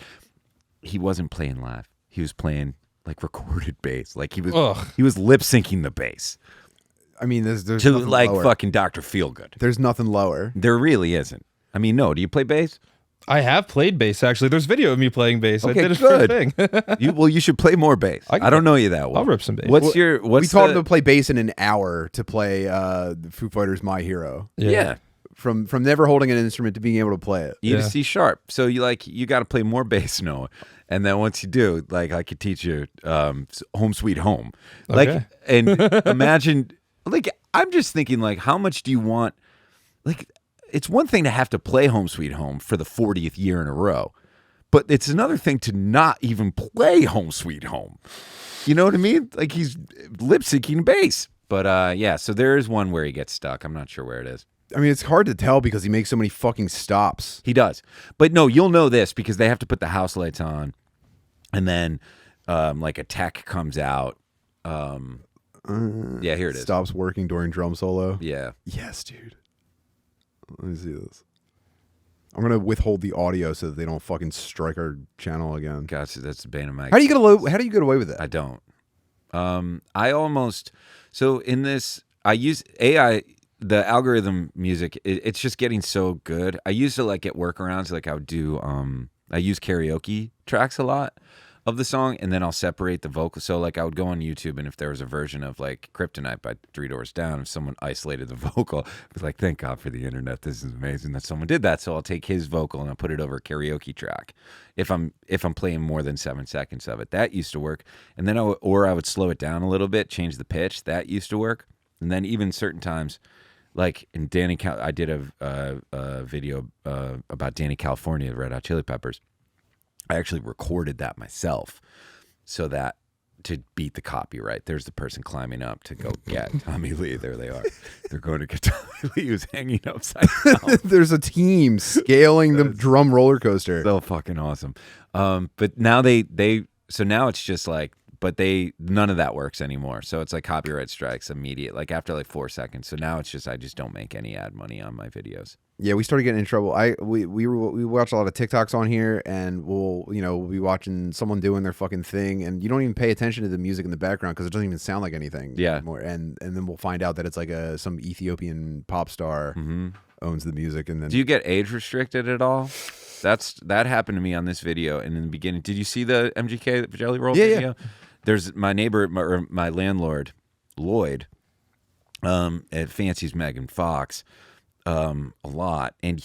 He wasn't playing live. He was playing like recorded bass. Like he was lip syncing the bass. I mean, there's To nothing like lower. fucking Dr. Feelgood. There's nothing lower. There really isn't. I mean, no. Do you play bass? I have played bass, actually. There's video of me playing bass. Okay, I did it for a good. thing. You should play more bass. I don't know you that well. I'll rip some bass. What's We taught him to play bass in an hour to play the Foo Fighters' My Hero. Yeah. From never holding an instrument to being able to play it. You to C sharp. So you got to play more bass, Noah. And then once you do, like, I could teach you Home Sweet Home. Like, Okay. and imagine, like, I'm just thinking, like, how much do you want? Like, it's one thing to have to play Home Sweet Home for the 40th year in a row, but it's another thing to not even play Home Sweet Home. You know what I mean? Like, he's lip syncing bass. But yeah, so there is one where he gets stuck. I'm not sure where it is. I mean, it's hard to tell because he makes so many fucking stops. He does. But no, you'll know this because they have to put the house lights on. And then like a tech comes out. Yeah, here it is. Stops working during drum solo. Yeah. Yes, dude. Let me see this. I'm gonna withhold the audio so that they don't fucking strike our channel again. Gosh, that's the bane of my. How do you get away with it? I don't. I almost. So in this, I use AI. The algorithm music, it's just getting so good. I used to like get workarounds, like I would do. I use karaoke tracks a lot of the song, and then I'll separate the vocal. So like I would go on YouTube, and if there was a version of like Kryptonite by Three Doors Down, if someone isolated the vocal, I was like, thank God for the internet. This is amazing that someone did that. So I'll take his vocal and I'll put it over a karaoke track. If I'm playing more than 7 seconds of it, that used to work. And then I would slow it down a little bit, change the pitch. That used to work. And then even certain times, like in I did a video about Danny California, the Red Hot Chili Peppers. I actually recorded that myself so that to beat the copyright. There's the person climbing up to go get Tommy Lee. There they are. They're going to get Tommy Lee who's hanging upside down. There's a team scaling the drum roller coaster. So fucking awesome. But now so now it's just like, but none of that works anymore. So it's like copyright strikes immediate, like after like 4 seconds. So now it's just, I just don't make any ad money on my videos. Yeah, we started getting in trouble. We watch a lot of TikToks on here, and we'll be watching someone doing their fucking thing, and you don't even pay attention to the music in the background because it doesn't even sound like anything anymore. And then we'll find out that it's like some Ethiopian pop star owns the music. And then do you get age restricted at all? That happened to me on this video. And in the beginning, did you see the MGK Jelly Roll video? Yeah. There's my neighbor, my landlord, Lloyd, at fancies Megan Fox. A lot, and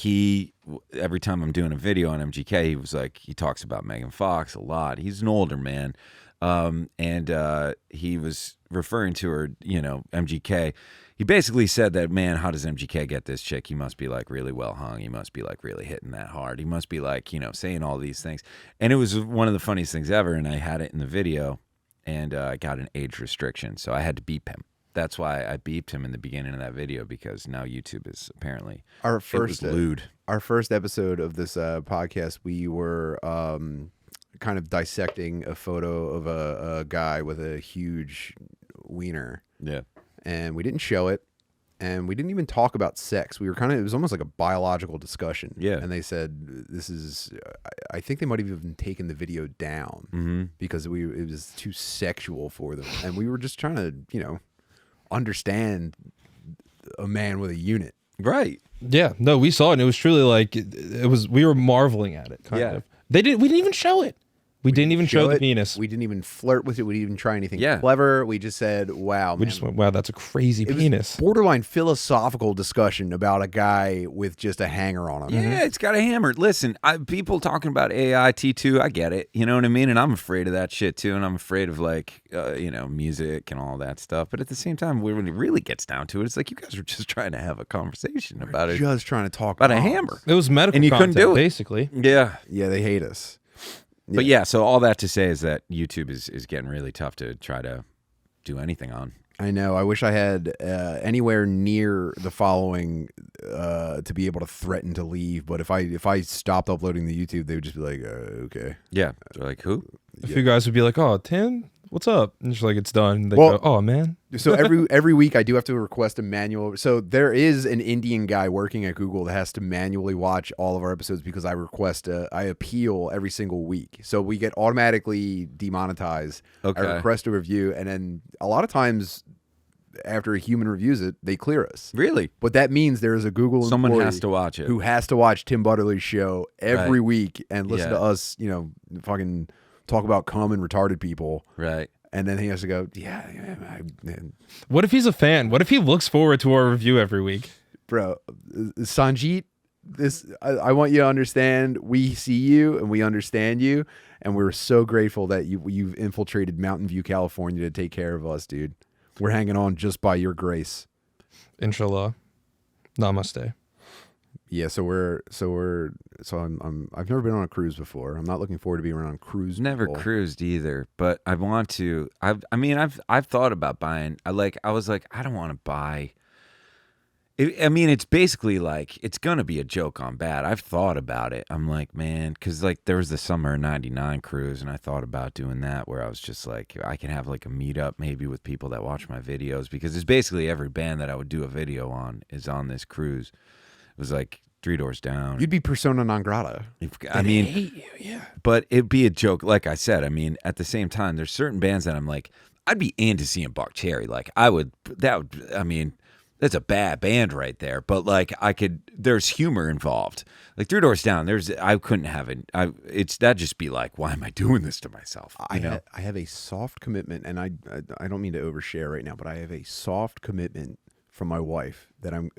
every time I'm doing a video on MGK, he talks about Megan Fox a lot. He's an older man, and he was referring to her, MGK. He basically said that, man, how does MGK get this chick? He must be like really well hung. He must be like really hitting that hard. He must be like, saying all these things. And it was one of the funniest things ever. And I had it in the video, and I got an age restriction, so I had to beep him. That's why I beeped him in the beginning of that video, because now YouTube is apparently our first lewd. Our first episode of this podcast, we were kind of dissecting a photo of a guy with a huge wiener. Yeah, and we didn't show it, and we didn't even talk about sex. We were it was almost like a biological discussion. Yeah, and they said this is. I think they might have even taken the video down because it was too sexual for them, and we were just trying to understand a man with a unit. Right. Yeah. No, we saw it, and it was truly like it was. We were marveling at it. Kind of. We didn't even show it. We didn't even show the penis. We didn't even flirt with it. We didn't even try anything clever. We just said, wow, we just went, wow, that's a crazy penis. Borderline philosophical discussion about a guy with just a hanger on him. Yeah, it's got a hammer. Listen, people talking about AI, T2, I get it. You know what I mean? And I'm afraid of that shit too. And I'm afraid of music and all that stuff. But at the same time, when it really gets down to it, it's like you guys were just trying to have a conversation about it. Just trying to talk about a hammer. It was medical, and you content, couldn't do it. Basically. Yeah. Yeah, they hate us. But yeah, so all that to say is that YouTube is getting really tough to try to do anything on. I know. I wish I had anywhere near the following to be able to threaten to leave. But if I stopped uploading to YouTube, they would just be like, okay. Yeah. They're like, who? A few guys would be like, oh, Tim, what's up? And just like, it's done. They go, oh, man. So every week I do have to request a manual. So there is an Indian guy working at Google that has to manually watch all of our episodes because I appeal every single week. So we get automatically demonetized. Okay. I request a review, and then a lot of times after a human reviews it, they clear us. Really? But that means there is a Google someone has to watch it who has to watch Tim Butterly's show every week and listen to us, fucking talk about cum and retarded people. Right. And then he has to go, What if he's a fan? What if he looks forward to our review every week? Bro, Sanjeet, I want you to understand, we see you and we understand you, and we're so grateful that you've infiltrated Mountain View, California to take care of us, dude. We're hanging on just by your grace. Inshallah. Namaste. Yeah, I've never been on a cruise before. I'm not looking forward to being on a cruise. Never cruised either, but I want to. I've thought about buying. I was like, I don't want to buy. I mean, it's basically like, it's going to be a joke on bad. I've thought about it. I'm like, man, because like there was the summer of 99 cruise, and I thought about doing that where I was just like, I can have like a meetup maybe with people that watch my videos, because it's basically every band that I would do a video on is on this cruise. It was like 3 Doors Down. You'd be persona non grata. I mean, hate you, yeah. but it'd be a joke. Like I said, I mean, at the same time, there's certain bands that I'm like, I'd be into seeing Buck Cherry. Like I would, I mean, that's a bad band right there, but like there's humor involved. Like 3 Doors Down, I couldn't have it. That'd just be like, why am I doing this to myself? I have a soft commitment, and I don't mean to overshare right now, but I have a soft commitment from my wife that I'm.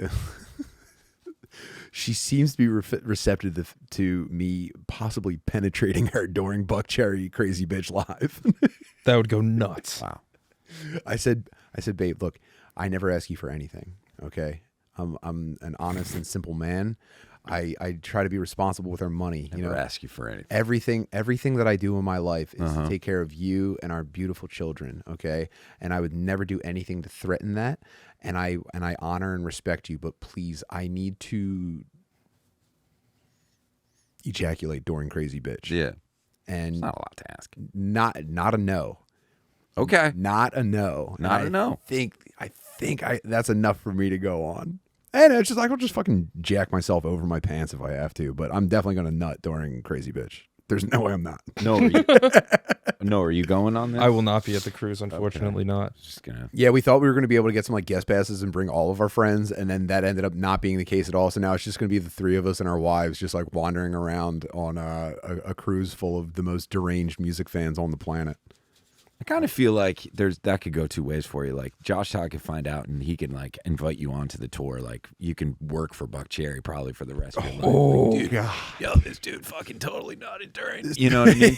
She seems to be receptive to me possibly penetrating her during Buck Cherry Crazy Bitch Live. That would go nuts. Wow. I said, babe, look, I never ask you for anything. Okay, I'm an honest and simple man. I try to be responsible with our money. Never ask you for anything. Everything that I do in my life is to take care of you and our beautiful children. Okay, and I would never do anything to threaten that. And I honor and respect you, but please, I need to ejaculate during Crazy Bitch. Yeah, and it's not a lot to ask. Not a no. Okay, not a no. Not a no. I think that's enough for me to go on. And it's just like, I'll just fucking jack myself over my pants if I have to, but I'm definitely gonna nut during Crazy Bitch. There's no way I'm not. No, are you going on this? I will not be at the cruise, unfortunately. Not. Just gonna. Yeah, we thought we were gonna be able to get some like guest passes and bring all of our friends, and then that ended up not being the case at all. So now it's just gonna be the 3 of us and our wives just like wandering around on a cruise full of the most deranged music fans on the planet. I kind of feel like that could go 2 ways for you. Like Josh Todd could find out and he can like invite you onto the tour. Like you can work for Buck Cherry probably for the rest of your life. Oh, like, dude, God. Yo, this dude fucking totally nutted during. You know what I mean?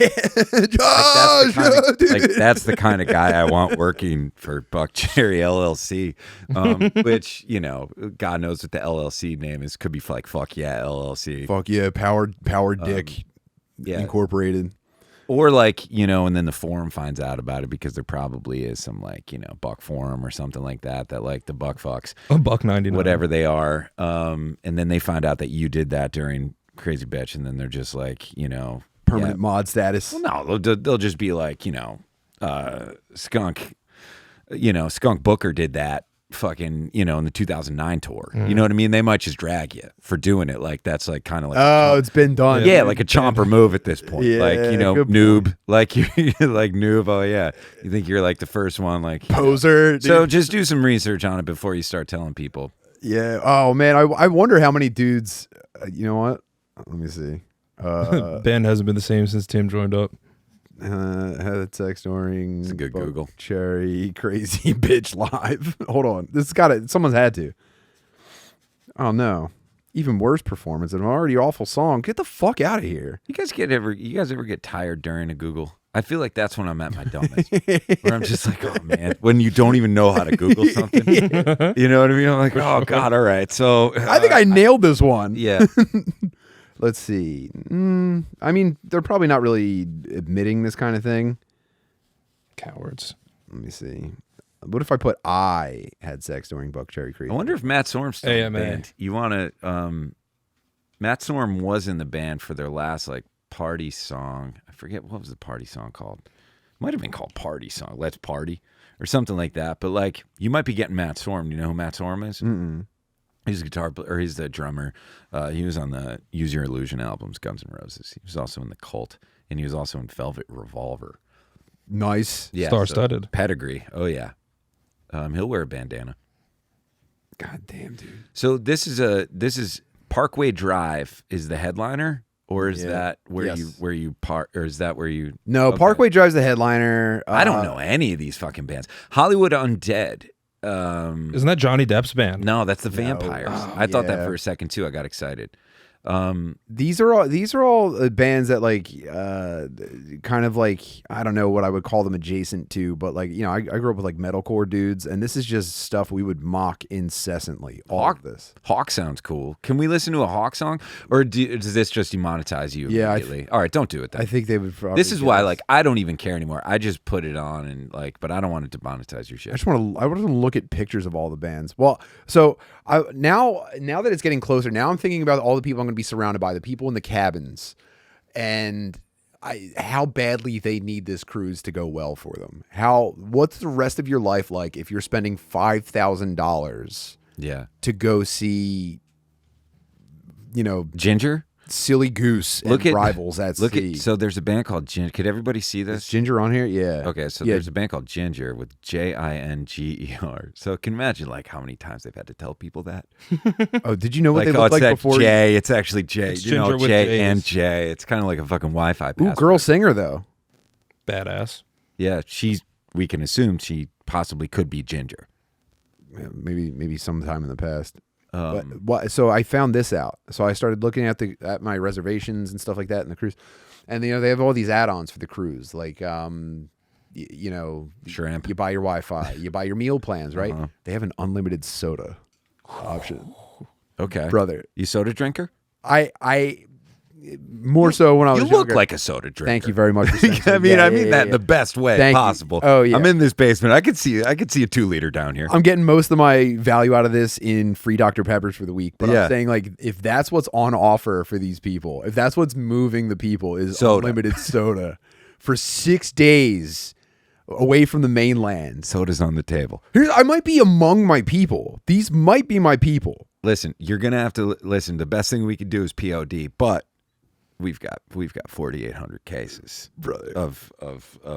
Josh, that's the kind of guy I want working for Buck Cherry LLC. Which, you know, God knows what the LLC name is. Could be like Fuck Yeah LLC. Fuck yeah, Powered Dick Incorporated. Or like, you know, and then the forum finds out about it because there probably is some like, you know, Buck forum or something like that like the Buck fucks. A Buck 99. Whatever they are. And then they find out that you did that during Crazy Bitch, and then they're just like, you know. Permanent mod status. Well, no, they'll just be like, you know, Skunk Booker did that fucking, you know, in the 2009 tour. You know what I mean? They might just drag you for doing it. Like that's like kind of like it's been done. Yeah, like a chomper move at this point. Yeah, like, you know, noob. Like you're like noob. Oh yeah. You think you're like the first one, like poser. So just do some research on it before you start telling people. Yeah. Oh man, I wonder how many dudes. You know what? Let me see. Band hasn't been the same since Tim joined up. Had sex during It's a good Google. Cherry Crazy Bitch Live. Hold on, this has got it. Someone's had to. Oh no, even worse performance. An already awful song. Get the fuck out of here. You guys ever get tired during a Google? I feel like that's when I'm at my dumbest. Where I'm just like, oh man, when you don't even know how to Google something. You know what I mean? I'm like, oh god, all right. So I think I nailed this one. Yeah. Let's see. I mean, they're probably not really admitting this kind of thing. Cowards. Let me see. What if I put I had sex during Buck Cherry Creek? I wonder if Matt Storm's still in the AMA. band. You want to? Matt Storm was in the band for their last like party song. I forget what was the party song called. Might have been called Party Song. Let's Party or something like that. But like, you might be getting Matt Storm. Do you know who Matt Storm is? Mm-mm. He's a guitar player, or he's the drummer. He was on the Use Your Illusion albums, Guns N' Roses. He was also in the Cult, and he was also in Velvet Revolver. Nice. Yeah, Star-studded. Pedigree. Oh yeah. He'll wear a bandana. God damn, dude. So this is Parkway Drive is the headliner, or is that where you park, or is that where you? No, okay. Parkway Drive's the headliner. I don't know any of these fucking bands. Hollywood Undead. Isn't that Johnny Depp's band? No, that's the Vampires. Oh, I thought that yeah. for a second too. I got excited. These are all bands that like kind of like, I don't know what I would call them adjacent to, but like, I grew up with like metalcore dudes, and this is just stuff we would mock incessantly. Hawk sounds cool. Can we listen to a Hawk song, or does this just demonetize you immediately? All right, don't do it then. I think they would probably. This is why like I don't even care anymore. I just put it on and like, but I don't want it to monetize your shit. I want to look at pictures of all the bands. Well, so now that it's getting closer, now I'm thinking about all the people I'm going to be surrounded by, the people in the cabins, and how badly they need this cruise to go well for them. What's the rest of your life like if you're spending $5,000 to go see, Ginger? Silly Goose and Rivals at sea. So there's a band called Ginger. Could everybody see this? Is Ginger on here? Yeah. Okay, so there's a band called Ginger with Jinger. So can you imagine like how many times they've had to tell people that? Oh, did you know what they looked like before? J. It's actually J. It's Ginger with J J's. and J. It's kind of like a fucking Wi-Fi password. Ooh, girl singer though. Badass. Yeah, we can assume she possibly could be Ginger. Yeah, maybe sometime in the past. So I found this out. So I started looking at my reservations and stuff like that in the cruise, and they have all these add-ons for the cruise, like Shrimp. You buy your Wi-Fi, you buy your meal plans, right? They have an unlimited soda option. Okay, brother, you soda drinker? I more so when I was younger. You look younger. like a soda drinker. Thank you very much. For I mean that in the best way possible. Oh yeah, I'm in this basement. I could see a 2-liter down here. I'm getting most of my value out of this in free Dr. Peppers for the week. But I'm saying, like, if that's what's on offer for these people, if that's what's moving the people, is unlimited soda for 6 days away from the mainland. Soda's on the table. I might be among my people. These might be my people. Listen, you're gonna have to listen. The best thing we could do is POD, but we've got 4,800 cases, brother, of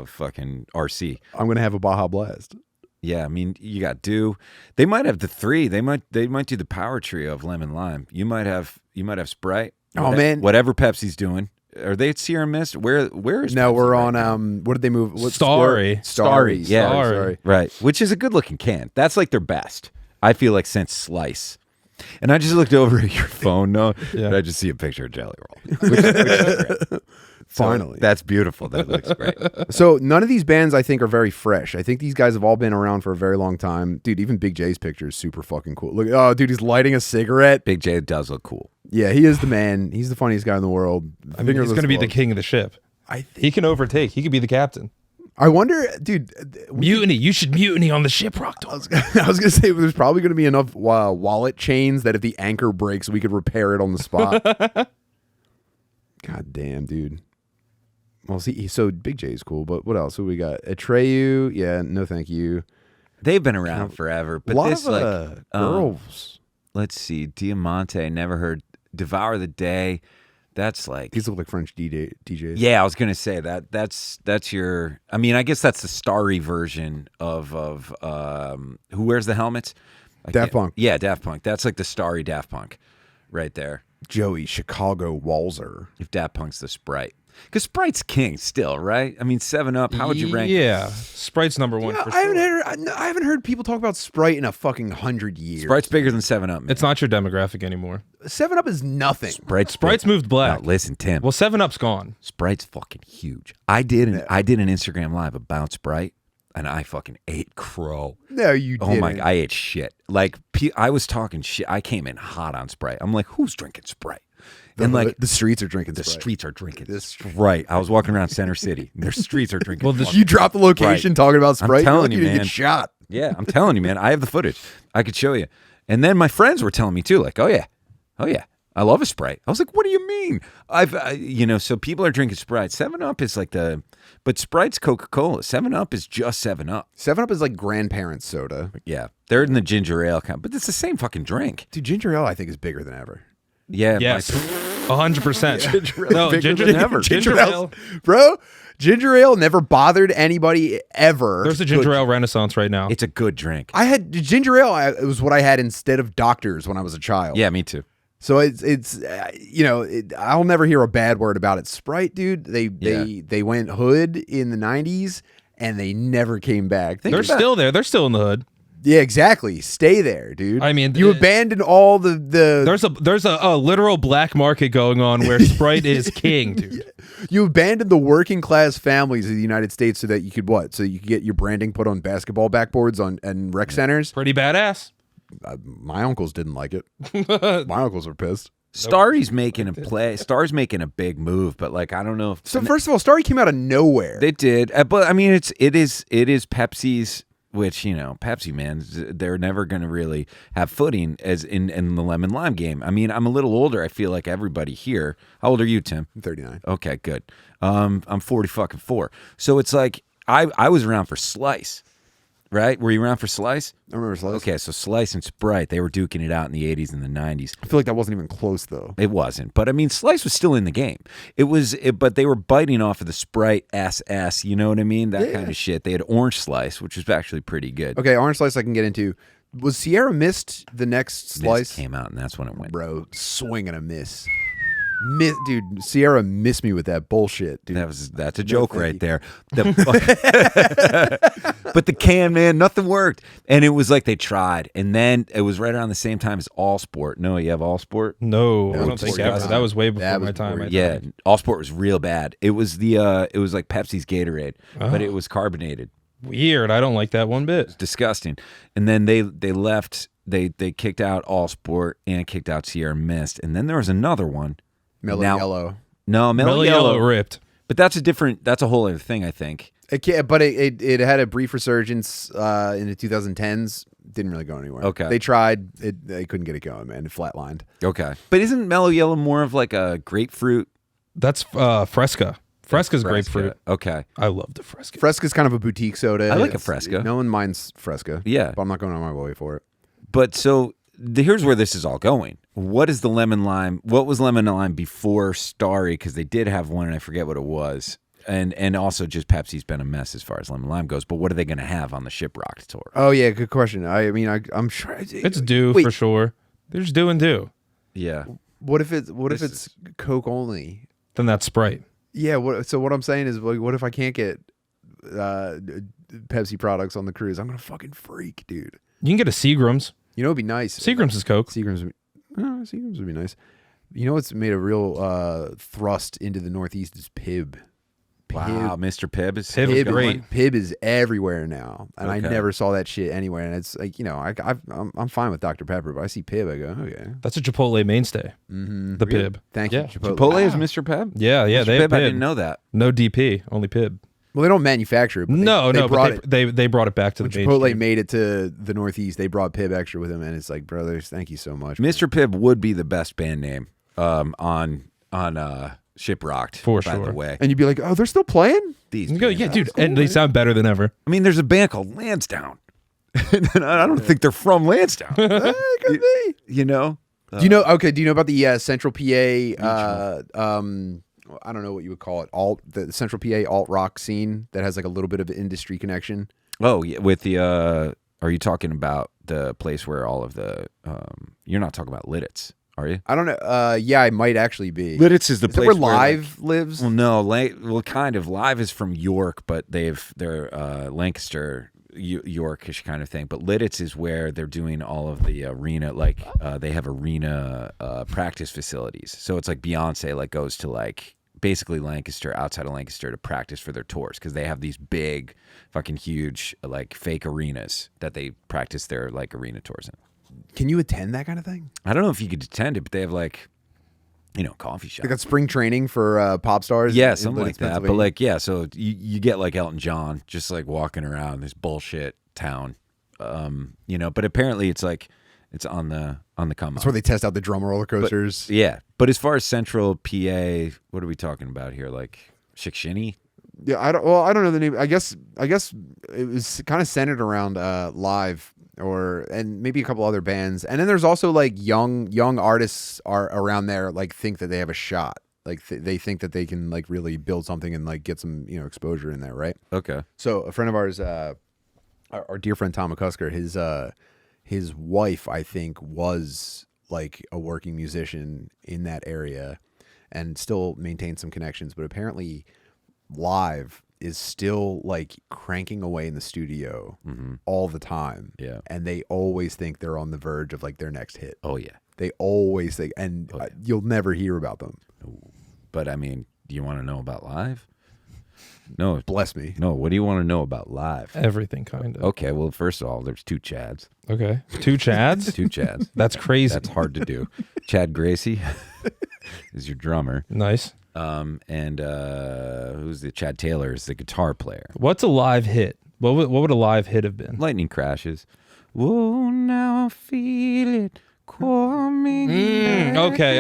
fucking RC. I'm gonna have a Baja Blast. Yeah, I mean, you got Dew. They might have the three. They might do the power trio of lemon lime. You might have Sprite. Man, whatever Pepsi's doing. Are they at Sierra Mist? Where is? No, Pepsi we're right on. now? What did they move? Starry. Yeah, Starry. Right. Which is a good looking can. That's like their best. I feel like since Slice. And I just looked over at your phone, and I just see a picture of Jelly Roll. Which is great. Finally. So that's beautiful. That looks great. So none of these bands I think are very fresh. I think these guys have all been around for a very long time. Dude, even Big J's picture is super fucking cool. Look, dude, he's lighting a cigarette. Big J does look cool. Yeah, he is the man. He's the funniest guy in the world. I mean, he's going to be the king of the ship. He can overtake. He could be the captain. I wonder, dude. Mutiny. You should mutiny on the ShipRocked. I was going to say, there's probably going to be enough wallet chains that if the anchor breaks, we could repair it on the spot. God damn, dude. Well, see, so Big J is cool, but what else? What we got? Atreyu, yeah, no thank you. They've been around forever, but a lot this of girls. Let's see, Diamante, never heard. Devour the Day, that's like these look like French DJs. Yeah, I was gonna say that. That's your. I mean, I guess that's the starry version of who wears the helmets. Daft Punk. Yeah, Daft Punk. That's like the starry Daft Punk, right there. Joey Chicago Walzer. If Daft Punk's the Sprite. Because Sprite's king still, right? I mean, 7-Up, how would you rank Yeah, Sprite's number one for sure. I haven't heard people talk about Sprite in a fucking 100 years. Sprite's bigger than 7-Up. Man. It's not your demographic anymore. 7-Up is nothing. Sprite's moved black. Now, listen, Tim. Well, 7-Up's gone. Sprite's fucking huge. I did an Instagram live about Sprite, and I fucking ate crow. No, you didn't. Oh my, I ate shit. Like, I was talking shit. I came in hot on Sprite. I'm like, who's drinking Sprite? And like the streets are drinking. The Sprite. streets are drinking this. Right. I was walking around Center City. Their streets are drinking. Well, you dropped the location talking about Sprite. I'm telling you, man. Get shot. Yeah, I'm telling you, man. I have the footage. I could show you. And then my friends were telling me too, like, oh yeah, I love a Sprite. I was like, what do you mean? So people are drinking Sprite. 7-Up is like but Sprite's Coca-Cola. 7-Up is just 7-Up. 7-Up is like grandparents' soda. Yeah, they're in the ginger ale kind, but it's the same fucking drink. Dude, ginger ale I think is bigger than ever. Yeah. Yes. 100%. No, ginger ale. Bro, ginger ale never bothered anybody ever. There's a ginger ale renaissance right now. It's a good drink. I had ginger ale. It was what I had instead of Doctors when I was a child. Yeah, me too. So it's I'll never hear a bad word about it. Sprite, dude, they went hood in the 90s and they never came back. They're still there. They're still in the hood. Yeah, exactly. Stay there, dude. I mean, you abandon all the. There's a literal black market going on where Sprite is king, dude. You abandoned the working class families of the United States so that you could what? So you could get your branding put on basketball backboards and rec centers. Pretty badass. My uncles didn't like it. My uncles were pissed. Starry's making a play. Star's making a big move, but like I don't know if. So first of all, Starry came out of nowhere. They did, but I mean, it is Pepsi's. Which, you know, Pepsi, man, they're never going to really have footing as in the lemon lime game. I mean, I'm a little older. I feel like everybody here. How old are you, Tim? I'm 39. Okay, good. I'm 44. So it's like I was around for Slice, right? Were you around for Slice? I remember Slice. Okay, so Slice and Sprite, they were duking it out in the 80s and the 90s. I feel like that wasn't even close, though. It wasn't. But, I mean, Slice was still in the game. But they were biting off of the Sprite SS, you know what I mean? That kind of shit. They had Orange Slice, which was actually pretty good. Okay, Orange Slice I can get into. Was Sierra Mist the next Slice? Mist came out, and that's when it went. Bro, swing and a miss. Dude, Sierra missed me with that bullshit, dude. That's a joke right there. But the can, man, nothing worked. And it was like they tried. And then it was right around the same time as All Sport. No, you have All Sport? No, I don't think ever. time. That was way before That was my time. before Yeah, All Sport was real bad. It was it was like Pepsi's Gatorade, but it was carbonated. Weird. I don't like that one bit. Disgusting. And then they left. They kicked out All Sport and kicked out Sierra Mist. And then there was another one. Mellow Yellow. No, Mellow Yellow ripped. But that's a whole other thing, I think. But it had a brief resurgence in the 2010s. Didn't really go anywhere. Okay. They tried. They couldn't get it going, man. It flatlined. Okay. But isn't Mellow Yellow more of like a grapefruit? That's Fresca. Fresca's grapefruit. Okay. I love the Fresca. Fresca's kind of a boutique soda. I like a Fresca. No one minds Fresca. Yeah. But I'm not going on my way for it. But so here's where this is all going. What is the lemon lime? What was lemon lime before Starry? Because they did have one, and I forget what it was. And also just Pepsi's been a mess as far as lemon lime goes. But what are they going to have on the ShipRocked tour? Oh yeah, good question. I mean, I'm sure It's due for sure. They're just do and do. Yeah. What if it's Coke only? Then that's Sprite. Yeah. So what I'm saying is, like, what if I can't get Pepsi products on the cruise? I'm gonna fucking freak, dude. You can get a Seagram's. You know, it'd be nice. Seagram's is Coke. Seagram's would be nice. You know what's made a real thrust into the Northeast is Pib. Wow, Mr. Pibb is great. Pib is everywhere now, and I Okay. never saw that shit anywhere. And it's like, you know, I'm fine with Dr. Pepper, but I see Pib, I go, okay. That's a Chipotle mainstay. Mm-hmm. The Pib. Thank Yeah. you, Chipotle. Chipotle is Mr. Pibb? Yeah, Mr. they have Pibb, I Pib. didn't know that. No DP, only Pib. Well, they don't manufacture it. But They brought it back to the Chipotle mainstream. made it to the Northeast. They brought Pib Extra with them, and it's like, brothers, thank you so much. Mr. Pibb would be the best band name on ShipRocked, For by sure. the way. And you'd be like, oh, they're still playing? These You go, bands. yeah, dude, and they sound better than ever. I mean, there's a band called Lansdowne. And I don't think they're from Lansdowne. It could be. You know? Do you know? Okay. Do you know about the Central PA? I don't know what you would call it. The Central PA alt rock scene that has like a little bit of an industry connection. Oh, yeah, with the are you talking about the place where all of the you're not talking about Lidditz, are you? I don't know. Yeah, I might actually be. Lidditz is the Is that place where where Live lives? Well, no, kind of. Live is from York, but they're Lancaster, Yorkish kind of thing. But Lidditz is where they're doing all of the arena, like they have arena practice facilities. So it's like Beyonce like goes to like basically Lancaster, outside of Lancaster, to practice for their tours because they have these big, fucking huge like fake arenas that they practice their like arena tours in. Can you attend that kind of thing? I don't know if you could attend it, but they have like, you know, coffee shop. They got spring training for pop stars. Yeah, in something Lidditz, like that. But Pennsylvania? like, yeah, so you get like Elton John just like walking around this bullshit town, you know. But apparently it's like it's on the come That's up. where they test out the drum roller coasters. Yeah, but as far as Central PA, what are we talking about here? Like Shikshini? Yeah, I don't know the name. I guess it was kind of centered around Live and maybe a couple other bands. And then there's also like young artists are around there, like think that they have a shot. Like they think that they can like really build something and like get some, you know, exposure in there, right? Okay. So a friend of ours, our dear friend Tom McCusker, his wife, I think, was like a working musician in that area and still maintained some connections, but apparently Live is still like cranking away in the studio all the time. Yeah. And they always think they're on the verge of like their next hit. Oh yeah. They always think, and you'll never hear about them. But I mean, do you want to know about live? No. Bless me. No. What do you want to know about live? Everything kind of. Okay. Well, first of all, there's 2 Chads. Okay. 2 Chads? 2 Chads. That's crazy. That's hard to do. Chad Gracie is your drummer. Nice. And who's the Chad Taylor is the guitar player. What's a live hit? What would a live hit have been? Lightning Crashes. Whoa, now I feel it. Call me. Okay.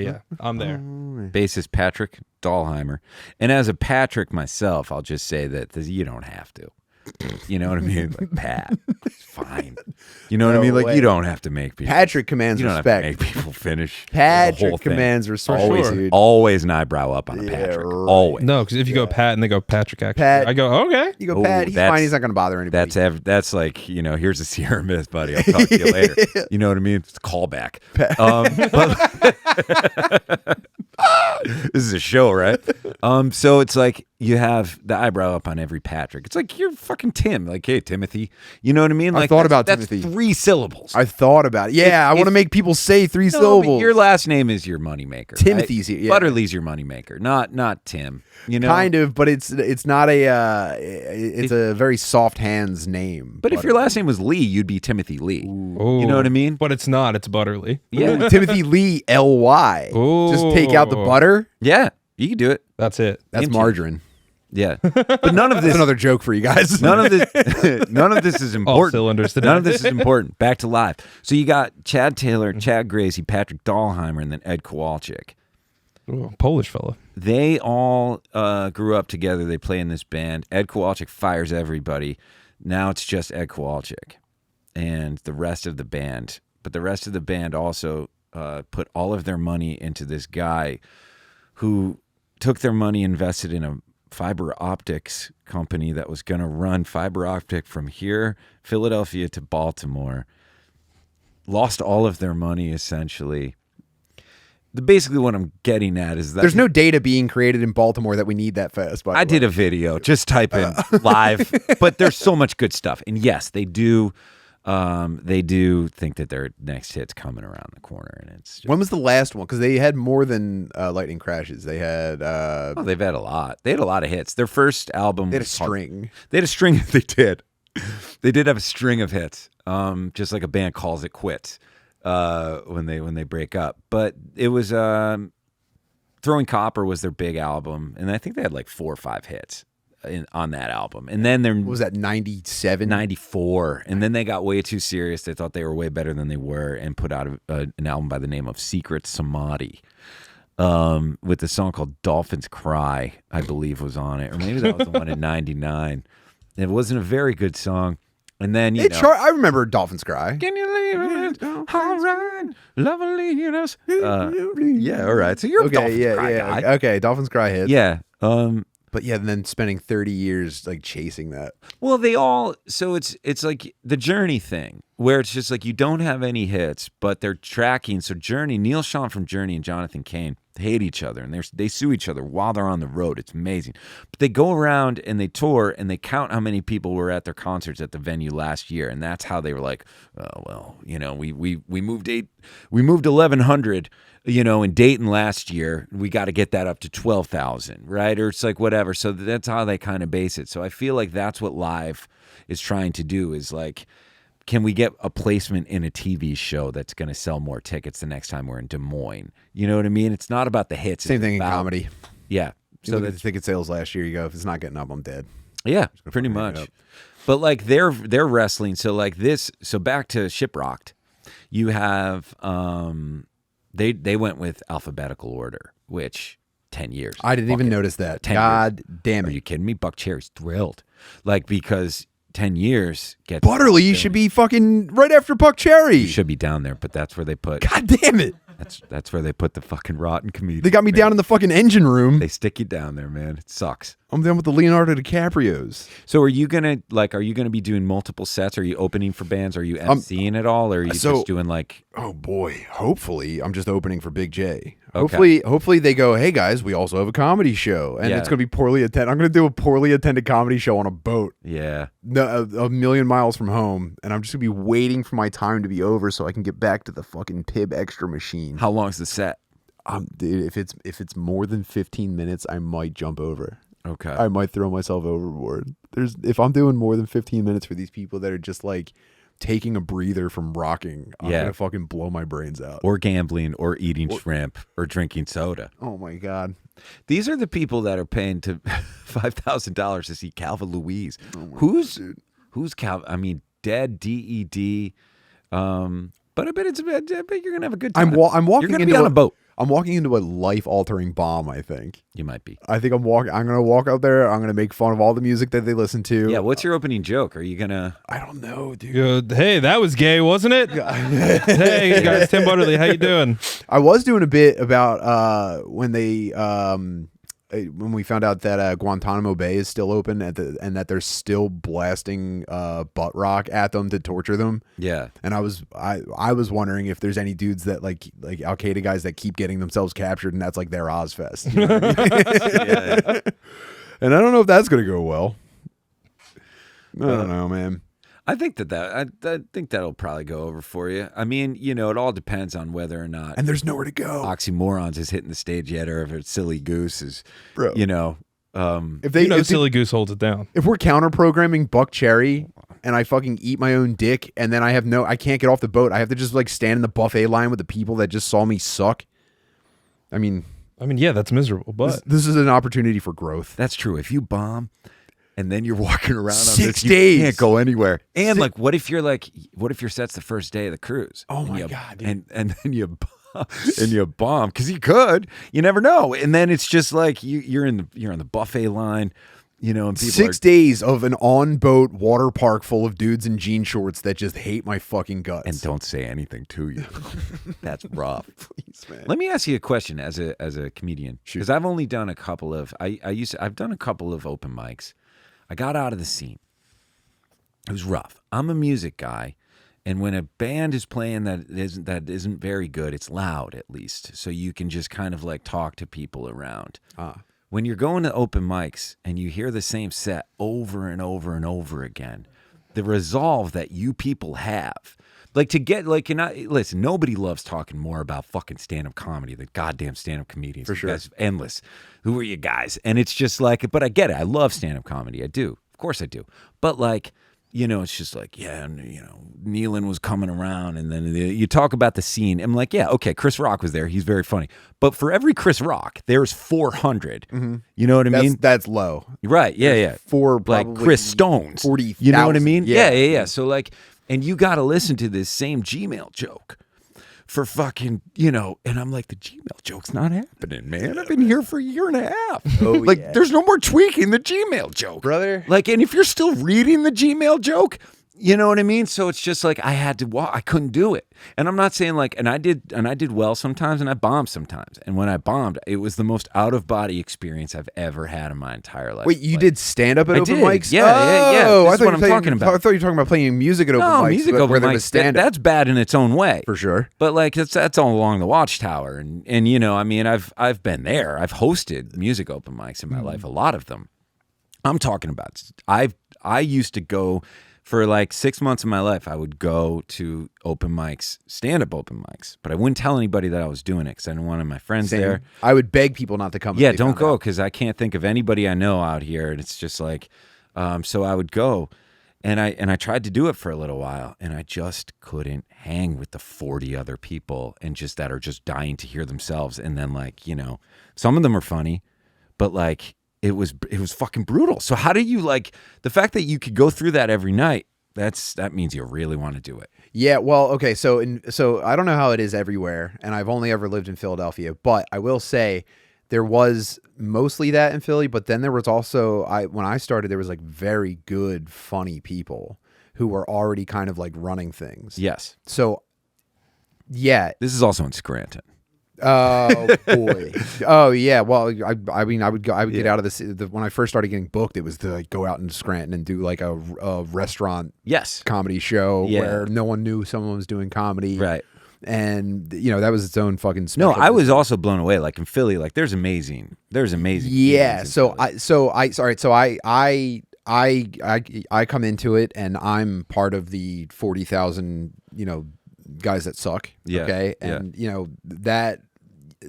Yeah, I'm there. Bassist Patrick Dahlheimer. And as a Patrick myself, I'll just say that you don't have to. You know what I mean? Like, Pat, it's fine. You know what I mean? Like, you don't have to make people. Patrick commands you don't respect. have to make people finish. the whole Patrick thing. commands respect. Always, Dude. always an eyebrow up on a Patrick. right. Always. No, because if you go Pat and they go Patrick, actually, Pat. I go okay. You go, Oh, Pat. He's that's- fine. He's not going to bother anybody. That's like, here's a Sierra Mist, buddy. I'll talk to you later. You know what I mean? It's a callback. This is a show, right? So it's like you have the eyebrow up on every Patrick. It's like you're fucking Tim. Like, hey, Timothy. You know what I mean? Like, thought about that's Timothy. 3 syllables. I thought about it. Yeah, I want to make people say 3 No, syllables. but your last name is your moneymaker. Timothy's right? here, yeah. Butterly's your moneymaker, not Tim. You know, Kind of, but it's not a it's a very soft hands name. But if your last name was Lee, you'd be Timothy Lee. Ooh. You know what I mean? But it's not. It's Butterly. Yeah, Timothy Lee L.Y. Just take out the butter. yeah, you can do it. That's it. That's Into- margarine. Yeah, but none of That's this. another joke for you guys. None of this. None of this is important. cylinders today. None of this is important. Back to live. So you got Chad Taylor, Chad Gracie, Patrick Dahlheimer, and then Ed Kowalczyk. Ooh, Polish fella. They all grew up together. They play in this band. Ed Kowalczyk fires everybody. Now it's just Ed Kowalczyk and the rest of the band. But the rest of the band also put all of their money into this guy who took their money, invested in a fiber optics company that was going to run fiber optic from here, Philadelphia to Baltimore. Lost all of their money, essentially. Basically what I'm getting at is that There's no data being created in Baltimore that we need that fast. By the I way. did a video. Just type in live. But there's so much good stuff. And yes, they do think that their next hit's coming around the corner. And it's just, When was the last one? Because they had more than Lightning Crashes. They had oh, they've had a lot. They had a lot of hits. Their first album they had a was called- string. They had a string. They did. They did have a string of hits. Just like a band calls it quits when they break up. But it was Throwing Copper was their big album, and I think they had like 4 or 5 hits on that album. And then there What was that 97? 94, and then they got way too serious. They thought they were way better than they were, and put out an album by the name of Secret Samadhi, with a song called Dolphins Cry, I believe was on it, or maybe that was the one in 99. It wasn't a very good song. And then I remember Dolphins Cry. Can you leave it? All right, lovely, yeah, all right. So you're a Okay, Dolphins Cry guy. Okay, Dolphins Cry hit. Yeah. But yeah, and then spending 30 years like chasing that. Well, they all, so it's like the Journey thing, where it's just like you don't have any hits, but they're tracking. So Journey, Neil Sean from Journey and Jonathan Cain hate each other, and they sue each other while they're on the road. It's amazing. But they go around and they tour, and they count how many people were at their concerts at the venue last year, and that's how they were like, oh, well, we moved 1,100. In Dayton last year, we got to get that up to 12,000, right? Or it's like whatever. So that's how they kind of base it. So I feel like that's what live is trying to do is like, can we get a placement in a TV show that's going to sell more tickets the next time we're in Des Moines? You know what I mean? It's not about the hits. Same it's thing in about- comedy. Yeah. So So look at the that's, ticket sales last year. You go, if it's not getting up, I'm dead. yeah, pretty fucking hang much. it up. But like they're wrestling. So like this, so back to ShipRocked, you have, they went with alphabetical order, which 10 years. I didn't even Fucking notice that. 10 God damn Are it. you kidding me? Buck Cherry's thrilled. Like, because 10 years gets... Butterly should be fucking right after Buck Cherry. You should be down there, but that's where they put... God damn it. That's where they put the fucking rotten comedian. They got me down in the fucking engine room. They stick you down there, man. It sucks. I'm done with the Leonardo DiCaprios. So are you gonna be doing multiple sets? Are you opening for bands? Are you emceeing at all? Or are you just doing like? Oh boy, hopefully I'm just opening for Big J. Hopefully they go, hey guys, we also have a comedy show, and it's gonna be poorly attended. I'm gonna do a poorly attended comedy show on a boat. Yeah, a million miles from home, and I'm just gonna be waiting for my time to be over so I can get back to the fucking Pib Extra machine. How long's the set? Dude, if it's more than 15 minutes, I might jump over. Okay. I might throw myself overboard. If I'm doing more than 15 minutes for these people that are just like taking a breather from rocking, I'm gonna fucking blow my brains out. Or gambling, or eating shrimp, or drinking soda. Oh my god. These are the people that are paying to $5,000 to see Calvin Louise. Who's Calvin? I mean, dead DED. But I bet you're gonna have a good time. I'm walking You're gonna into be on a boat. I'm walking into a life-altering bomb, I think. You might be. I think I'm going to walk out there. I'm going to make fun of all the music that they listen to. Yeah, what's your opening joke? Are you going to... I don't know, dude. Hey, that was gay, wasn't it? Hey, guys, Tim Butterly, how you doing? I was doing a bit about when we found out that Guantanamo Bay is still open and that they're still blasting butt rock at them to torture them. Yeah. And I was wondering if there's any dudes that like Al Qaeda guys that keep getting themselves captured, and that's like their Ozfest. You know what I mean? Yeah. And I don't know if that's gonna go well. I don't know, man. I think I think that'll probably go over for you. I mean, it all depends on whether or not. And there's nowhere to go. Oxymorons is hitting the stage yet, or if it's Silly Goose is, bro. If Silly Goose holds it down. If we're counter programming Buck Cherry and I fucking eat my own dick, and then I can't get off the boat. I have to just like stand in the buffet line with the people that just saw me suck. I mean, yeah, that's miserable. But this is an opportunity for growth. That's true. If you bomb. And then you're walking around on 6 this, days. You can't go anywhere. And what if your set's the first day of the cruise? Oh my god! Dude. And then you bomb because you could. You never know. And then it's just like you're on the buffet line, and people 6 days of an on-boat water park full of dudes in jean shorts that just hate my fucking guts and don't say anything to you. That's rough. Please, man. Let me ask you a question as a comedian, because I've only done a couple of I've done a couple of open mics. I got out of the scene. It was rough. I'm a music guy, and when a band is playing that isn't very good, it's loud at least, so you can just kind of like talk to people around. When you're going to open mics and you hear the same set over and over and over again, the resolve that you people have, listen, nobody loves talking more about fucking stand-up comedy than goddamn stand-up comedians. For sure. You guys are endless. Who are you guys? And it's just like, but I get it. I love stand-up comedy. I do. Of course I do. But like, it's just like, yeah, Nealon was coming around, and then you talk about the scene. I'm like, yeah, okay, Chris Rock was there. He's very funny. But for every Chris Rock, there's 400. Mm-hmm. You know what I mean? That's low. Right, yeah. For like Chris Stones. 40,000. You know what I mean? Yeah. So like, and you got to listen to this same Gmail joke for fucking, and I'm like, the Gmail joke's not happening, man. I've been here for a year and a half. Oh, there's no more tweaking the Gmail joke. Brother. Like, and if you're still reading the Gmail joke, you know what I mean? So it's just like I had to walk. I couldn't do it. And I'm not saying like, and I did well sometimes, and I bombed sometimes. And when I bombed, it was the most out of body experience I've ever had in my entire life. Wait, you did stand up at open mics? Yeah. That's what I'm talking about. I thought you were talking about playing music at open mics. Music where open there was mics. stand up. That's bad in its own way, for sure. But like that's all along the Watchtower, and I mean I've been there. I've hosted music open mics in my life, a lot of them. I'm talking about. I used to go. For like 6 months of my life, I would go to open mics, stand-up open mics, but I wouldn't tell anybody that I was doing it because I didn't want my friends there. I would beg people not to come. Yeah, don't go because I can't think of anybody I know out here, and it's just like, so I would go, and I tried to do it for a little while, and I just couldn't hang with the 40 other people and just that are just dying to hear themselves, and then like some of them are funny, but like. It was fucking brutal. So how do you like the fact that you could go through that every night? That means you really want to do it. Yeah. Well, okay. So I don't know how it is everywhere, and I've only ever lived in Philadelphia, but I will say there was mostly that in Philly. But then there was also when I started, there was like very good, funny people who were already kind of like running things. Yes. So, yeah. This is also in Scranton. Oh boy. Oh yeah. Well, I mean, I would get out of this. When I first started getting booked, it was to like go out into Scranton and do like a restaurant comedy show where no one knew someone was doing comedy. Right. And you know, that was its own fucking special. No, I was also blown away. Like in Philly, like there's amazing. Yeah. So I come into it and I'm part of the 40,000, you know, guys that suck. Yeah. Okay. And you know, that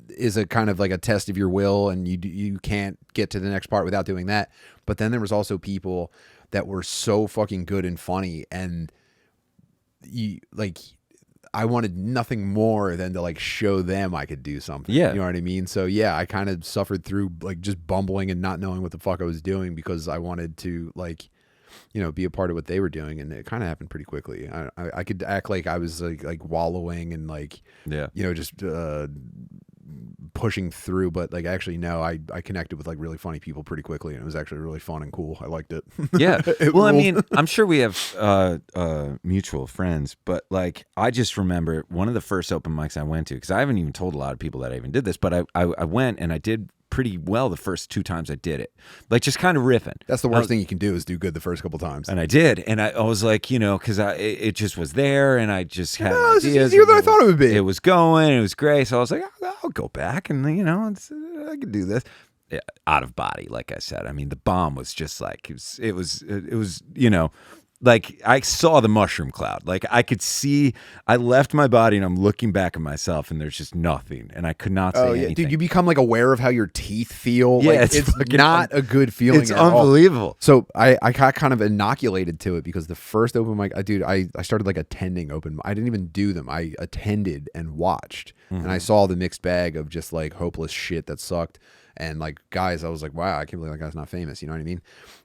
is a kind of like a test of your will, and you can't get to the next part without doing that. But then there was also people that were so fucking good and funny, and I wanted nothing more than to like show them I could do something. Yeah. You know what I mean? So yeah, I kind of suffered through like just bumbling and not knowing what the fuck I was doing because I wanted to like, you know, be a part of what they were doing, and it kind of happened pretty quickly. I could act like I was like wallowing and like, you know, just pushing through, but like actually no, I connected with like really funny people pretty quickly, and it was actually really fun and cool. I liked it. Yeah. Well, I mean, I'm sure we have mutual friends, but like I just remember one of the first open mics I went to, because I haven't even told a lot of people that I even did this, but I went and I did pretty well the first 2 times I did it, like just kind of riffing. That's the worst thing you can do, is do good the first couple times. And I did, and I was like, you know, because it just was there, and I just had this ideas. is easier than I thought it would be. It was going, it was great, so I was like, I'll go back, and you know, I could do this. Yeah, out of body, like I said. I mean, the bomb was just like it was, you know. Like I saw the mushroom cloud. Like I could see, I left my body and I'm looking back at myself and there's just nothing. And I could not say anything. Dude, you become like aware of how your teeth feel. Yeah, like, it's not a good feeling. It's unbelievable. All. So I got kind of inoculated to it because the first open mic, I started like attending open. I didn't even do them. I attended and watched, and I saw the mixed bag of just like hopeless shit that sucked. And like guys, I was like, wow, I can't believe that guy's not famous. You know what I mean?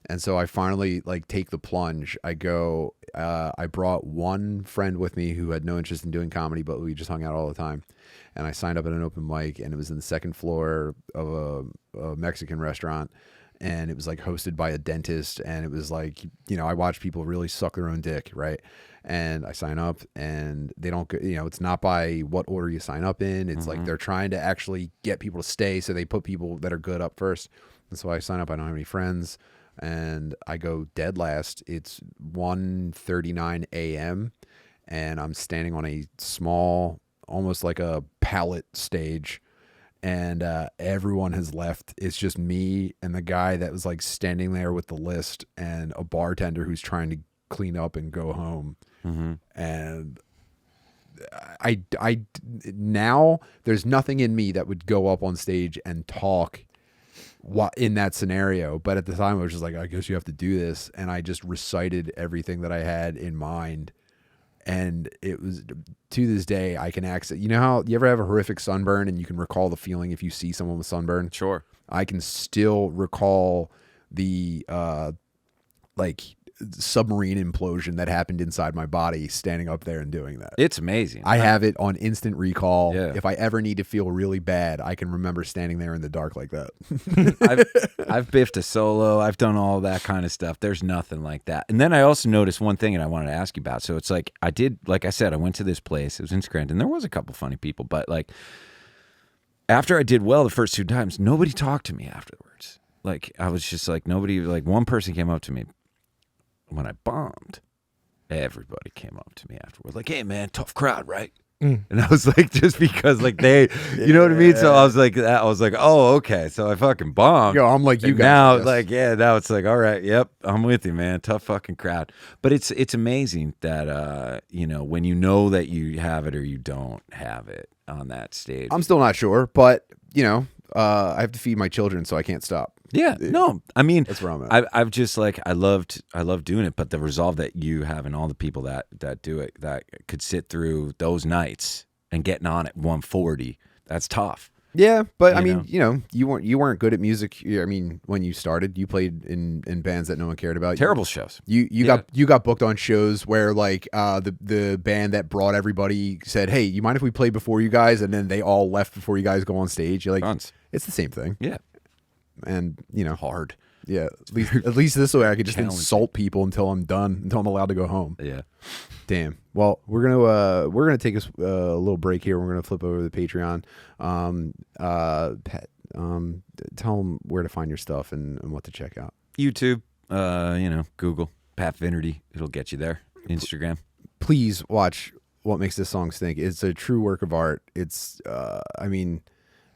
And so I finally like take the plunge. I go, I brought one friend with me who had no interest in doing comedy, but we just hung out all the time. And I signed up at an open mic, and it was in the second floor of a Mexican restaurant. And it was like hosted by a dentist. And it was like, you know, I watch people really suck their own dick. Right. And I sign up, and they don't, you know, it's not by what order you sign up in. It's like they're trying to actually get people to stay. So they put people that are good up first. And so I sign up. I don't have any friends, and I go dead last. It's 1:39 a.m. and I'm standing on a small, almost like a pallet stage. And everyone has left. It's just me and the guy that was like standing there with the list, and a bartender who's trying to clean up and go home. And I now there's nothing in me that would go up on stage and talk in that scenario. But at the time I was just like, I guess you have to do this. And I just recited everything that I had in mind. And it was, to this day, I can access, you know how you ever have a horrific sunburn and you can recall the feeling if you see someone with sunburn? Sure. I can still recall the, like, submarine implosion that happened inside my body standing up there and doing that. It's amazing. I have it on instant recall. Yeah. If I ever need to feel really bad, I can remember standing there in the dark like that. I've biffed a solo. I've done all that kind of stuff. There's nothing like that. And then I also noticed one thing, and I wanted to ask you about. So it's like like I said, I went to this place. It was in Scranton. There was a couple funny people, but like after I did well the first 2 times, nobody talked to me afterwards. Like I was just like, nobody, like one person came up to me. When I bombed, everybody came up to me afterwards, like, "Hey, man, tough crowd, right?" And I was like, just because, like, they, you know what I mean? So I was like, oh, okay. So I fucking bombed. Yo, I'm like you guys. Now, like, yeah, now it's like, all right, yep, I'm with you, man. Tough fucking crowd. But it's amazing that, you know, when you know that you have it or you don't have it on that stage. I'm still not sure, but, you know, I have to feed my children, so I can't stop. Yeah, no, I mean, that's where I'm at. I've just like, I love doing it, but the resolve that you have and all the people that do it, that could sit through those nights and getting on at 1:40, that's tough. Yeah, but I mean, you know, you weren't good at music. I mean, when you started, you played in bands that no one cared about. Terrible shows. You got booked on shows where like the band that brought everybody said, "Hey, you mind if we play before you guys?" And then they all left before you guys go on stage. You're like, Stunts. It's the same thing. Yeah. And you know, hard. Yeah, at least this way I could just Challenging. insult people until I'm done, until I'm allowed to go home. Yeah. Damn. Well, we're gonna take a little break here. We're gonna flip over to the Patreon. Pat, tell them where to find your stuff and what to check out. YouTube, Google Pat Finnerty. It'll get you there. Instagram. Please watch What Makes This Song Stink. It's a true work of art. It's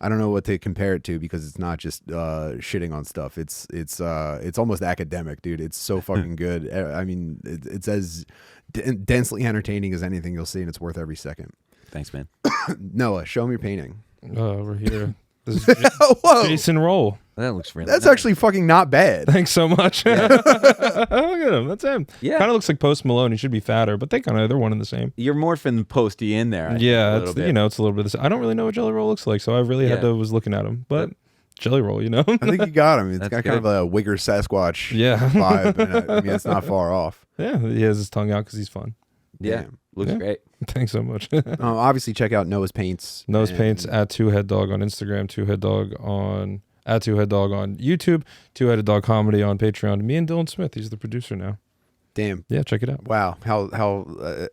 I don't know what to compare it to because it's not just shitting on stuff. It's almost academic, dude. It's so fucking good. I mean, it's as densely entertaining as anything you'll see, and it's worth every second. Thanks, man. Noah, show me your painting. Over here. This is Whoa, Jason Roll. That looks really that's nice. actually fucking not bad. Thanks so much. Look at him. That's him. Yeah. Kind of looks like Post Malone. He should be fatter, but they're one and the same. You're morphing Posty in there. I think, Yeah, a it's little bit. it's a little bit of the same. I don't really know what Jelly Roll looks like, so I really was looking at him. But Jelly Roll, I think you got him. It's That's got kind of a Wigger Sasquatch vibe. And I mean, it's not far off. Yeah, he has his tongue out because he's fun. Yeah. Damn. Looks great. Thanks so much. Obviously, check out Noah's Paints. Nose Paints at Two Head Dog on Instagram, Two Head Dog on at Two Head Dog on YouTube, Two Headed Dog Comedy on Patreon. Me and Dylan Smith, he's the producer now. Damn. Yeah, check it out. Wow. How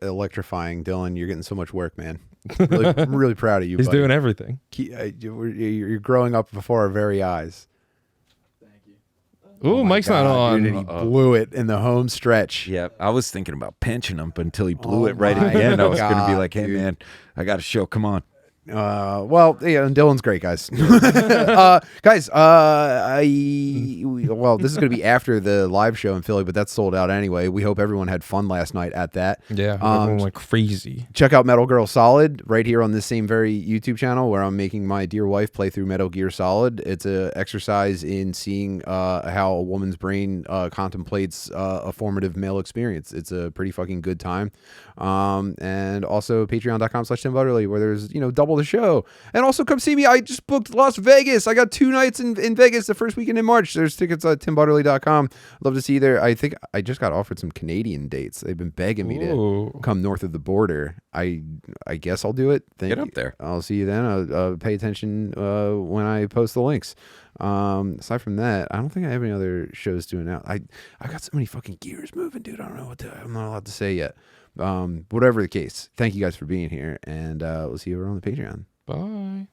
electrifying, Dylan. You're getting so much work, man. I'm really proud of you. He's buddy. doing everything. You're growing up before our very eyes. Ooh, my Mike's not God, on. dude, and he blew it in the home stretch. Yeah, I was thinking about pinching him, but until he blew it right my at the end, I was going to be God, like, "Hey, dude. man, I got a show. Come on." Well, yeah, and Dylan's great, guys. Guys, well, this is going to be after the live show in Philly, but that's sold out anyway. We hope everyone had fun last night at that. Yeah, everyone went crazy. Check out Metal Girl Solid right here on this same very YouTube channel where I'm making my dear wife play through Metal Gear Solid. It's an exercise in seeing how a woman's brain contemplates a formative male experience. It's a pretty fucking good time. And also patreon.com/Tim Butterly where there's, double the show. And also come see me. I just booked Las Vegas. I got 2 nights in Vegas the first weekend in March. There's tickets at timbutterly.com. Love to see you there. I think I just got offered some Canadian dates. They've been begging me to come north of the border. I guess I'll do it. Get up there. I'll see you then. I'll pay attention when I post the links. Aside from that, I don't think I have any other shows doing out. I got so many fucking gears moving, dude. I don't know I'm not allowed to say yet. Whatever the case, thank you guys for being here, and we'll see you over on the Patreon. Bye.